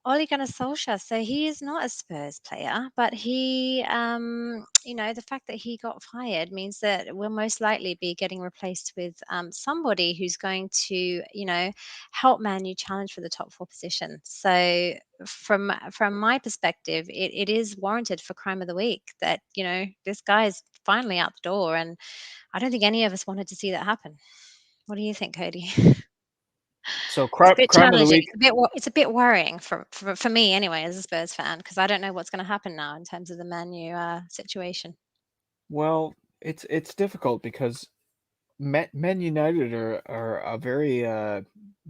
Ole Gunnar Solskjaer. So he is not a Spurs player, but he, the fact that he got fired means that we'll most likely be getting replaced with somebody who's going to, help Man U challenge for the top four position. So from my perspective, it is warranted for crime of the week that this guy is finally out the door, and I don't think any of us wanted to see that happen. What do you think, Cody? So It's a bit crime of the challenging. week. It's a bit worrying for me anyway as a Spurs fan, because I don't know what's gonna happen now in terms of the Man U, situation. Well, it's difficult because Men United are a very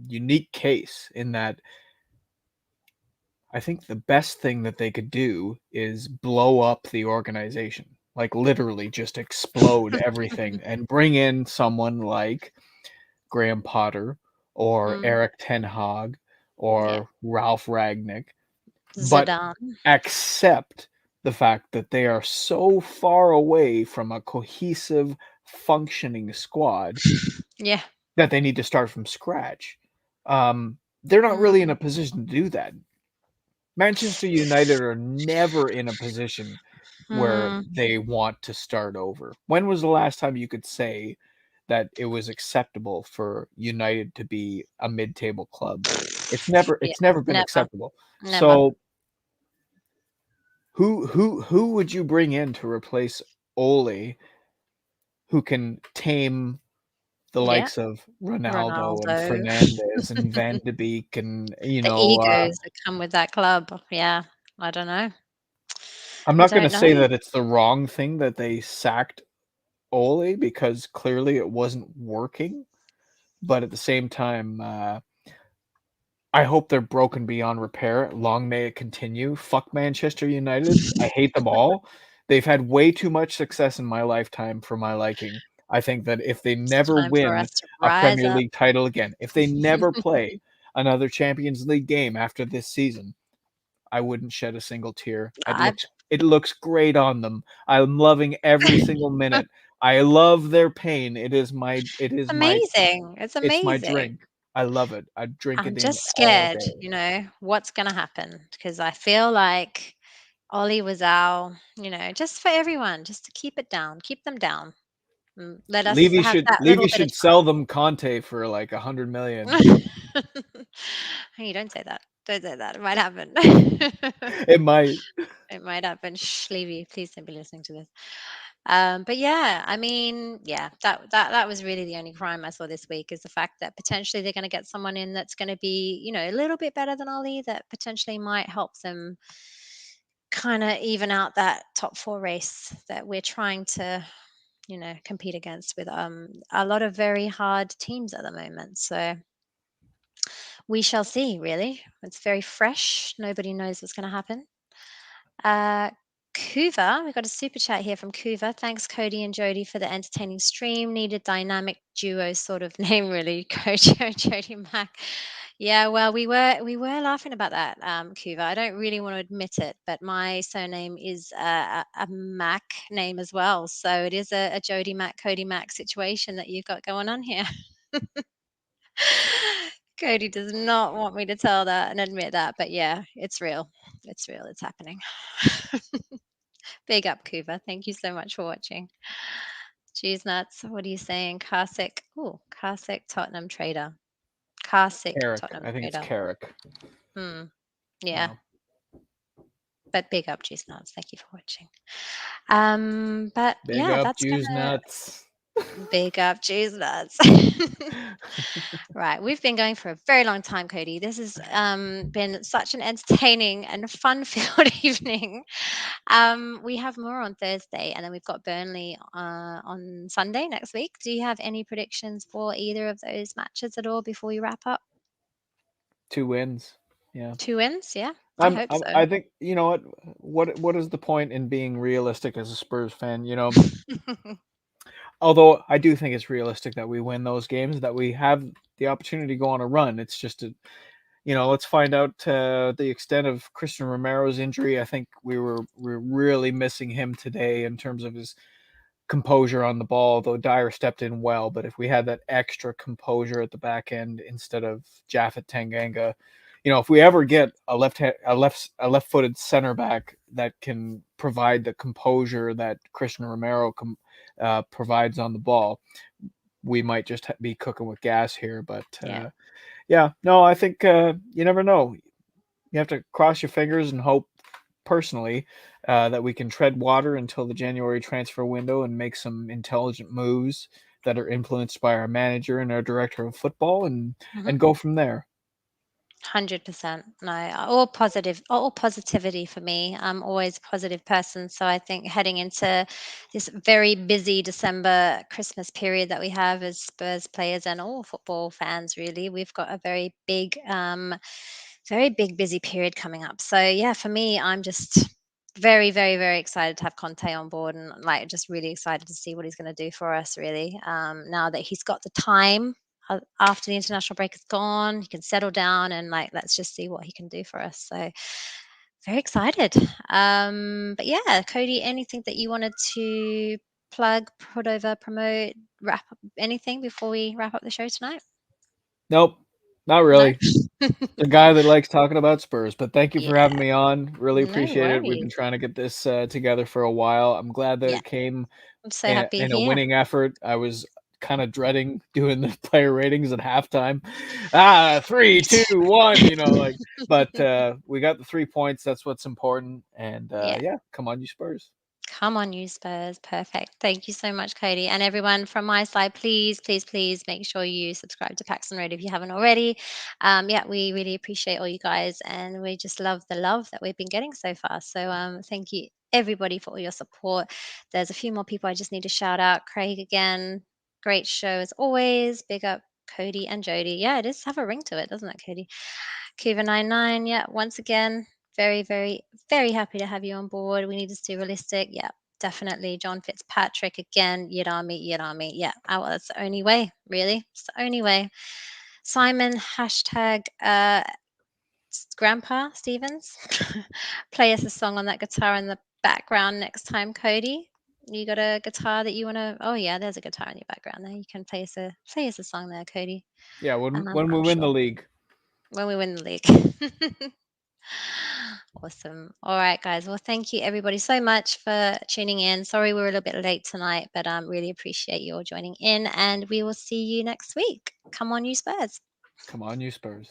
unique case in that I think the best thing that they could do is blow up the organization, like literally just explode everything and bring in someone like Graham Potter or Mm. Eric Ten Hag Yeah. or Ralph Ragnick, but Zidane. accept the fact that they are so far away from a cohesive, functioning squad Yeah. that they need to start from scratch. They're not really in Mm. a position to do that. Manchester United are never in a position where Mm. they want to start over. When was the last time you could say that it was acceptable for United to be a mid-table club? Yeah. It's never been Never. acceptable. Never. So who would you bring in to replace Ole, who can tame the Yeah. likes of Ronaldo and Ronaldo. Fernandez and Van de Beek and The egos that come with that club. Yeah. I don't know. I'm I not gonna don't say know. that it's the wrong thing that they sacked Ole because clearly it wasn't working, but at the same time, I hope they're broken beyond repair. Long may it continue. Fuck Manchester United. I hate them all. They've had way too much success in my lifetime for my liking. I think that if they It's never time for win us to a rise Premier up. League title again, if they never play another Champions League game after this season, I wouldn't shed a single tear. I It looks great on them. I'm loving every single minute. I love their pain. amazing. It's It's my amazing. drink. I love it. I drink I'm it in just all scared, day. what's going to happen because I feel like Ollie was our, just for everyone, just to keep it down, keep them down. Let us have that Levy little bit of should sell them Conte for like 100 million. time. Hey, don't say that. Don't say that. It might happen. It might. It might happen. Shh, Levy, please don't be listening to this. But yeah, I mean, yeah, that was really the only crime I saw this week is the fact that potentially they're going to get someone in that's going to be, a little bit better than Ollie that potentially might help them kind of even out that top four race that we're trying to, compete against with a lot of very hard teams at the moment. So we shall see. Really, it's very fresh. Nobody knows what's going to happen. Uh, Kuva, we got a super chat here from Kuva. Thanks, Cody and Jody, for the entertaining stream. Needed dynamic duo sort of name, really. Cody and Jody Mac. Yeah, well, we were laughing about that, Kuva. I don't really want to admit it, but my surname is a Mac name as well, so it is a Jody Mac, Cody Mac situation that you've got going on here. Cody does not want me to tell that and admit that, but yeah, it's real. It's real. It's happening. Big up, Kuba. Thank you so much for watching. Cheese nuts. What are you saying? Carsick. Oh, Carsick Tottenham trader. Carsick Carrick. Tottenham I think it's trader. Carrick. Hmm. Yeah. Yeah. But big up, cheese nuts. Thank you for watching. But Big yeah, up that's Jews gonna nuts. big up cheese nuts. Right, we've been going for a very long time, Cody. This has been such an entertaining and fun-filled evening. We have more on Thursday, and then we've got Burnley on Sunday next week. Do you have any predictions for either of those matches at all before we wrap up? 2 wins. Yeah. 2 wins, yeah, I hope so. I think you know what is the point in being realistic as a Spurs fan? Although I do think it's realistic that we win those games, that we have the opportunity to go on a run. It's just let's find out the extent of Christian Romero's injury. I think we're really missing him today in terms of his composure on the ball. Though Dyer stepped in well, but if we had that extra composure at the back end instead of Jaffet Tanganga, if we ever get a left-footed center back that can provide the composure that Christian Romero provides on the ball, we might just be cooking with gas here. But Yeah, yeah, no, I think you never know. You have to cross your fingers and hope personally that we can tread water until the January transfer window and make some intelligent moves that are influenced by our manager and our director of football hmm and go from there. 100%. No, all positive, all positivity for me. I'm always a positive person. So I think heading into this very busy December Christmas period that we have as Spurs players and all football fans, really, we've got a very big, busy period coming up. So yeah, for me, I'm just very, very, very excited to have Conte on board and like just really excited to see what he's going to do for us, really. Now that he's got the time. after the international break is gone, he can settle down and like let's just see what he can do for us. So very excited. But yeah, Cody, anything that you wanted to plug, put over, promote, wrap up, anything before we wrap up the show tonight? Nope, not No. really. The guy that likes talking about Spurs, but thank you for Yeah, having me on. Really no appreciate it. We've been worries. trying to get this together for a while. I'm glad that Yeah, it came I'm so happy in a here. winning effort. I was kind of dreading doing the player ratings at halftime. Ah, three, two, one, like, but we got the 3 points. That's what's important. And Yeah. yeah, come on, you Spurs. Come on, you Spurs. Perfect. Thank you so much, Cody. And everyone from my side, please, please, please make sure you subscribe to Paxton Road if you haven't already. Yeah, we really appreciate all you guys and we just love the love that we've been getting so far. So thank you everybody for all your support. There's a few more people I just need to shout out. Craig again. Great show as always. Big up Cody and Jodi. Yeah, it does have a ring to it, doesn't it, Cody? Kiva99, yeah, once again, very, very, very happy to have you on board. We need to stay realistic. Yeah, definitely. John Fitzpatrick again, Yadami, Yadami. Yeah, well, that's the only way, really. It's the only way. Simon, hashtag Grandpa Stevens. Play us a song on that guitar in the background next time, Cody. You got a guitar that you want to? Oh yeah, there's a guitar in your background there. You can play us a song there, Cody. Yeah, when we I'm win the sure league. when we win the league. Awesome. All right, guys. Well, thank you everybody so much for tuning in. Sorry we're a little bit late tonight, but really appreciate you all joining in, and we will see you next week. Come on, you Spurs. Come on, you Spurs.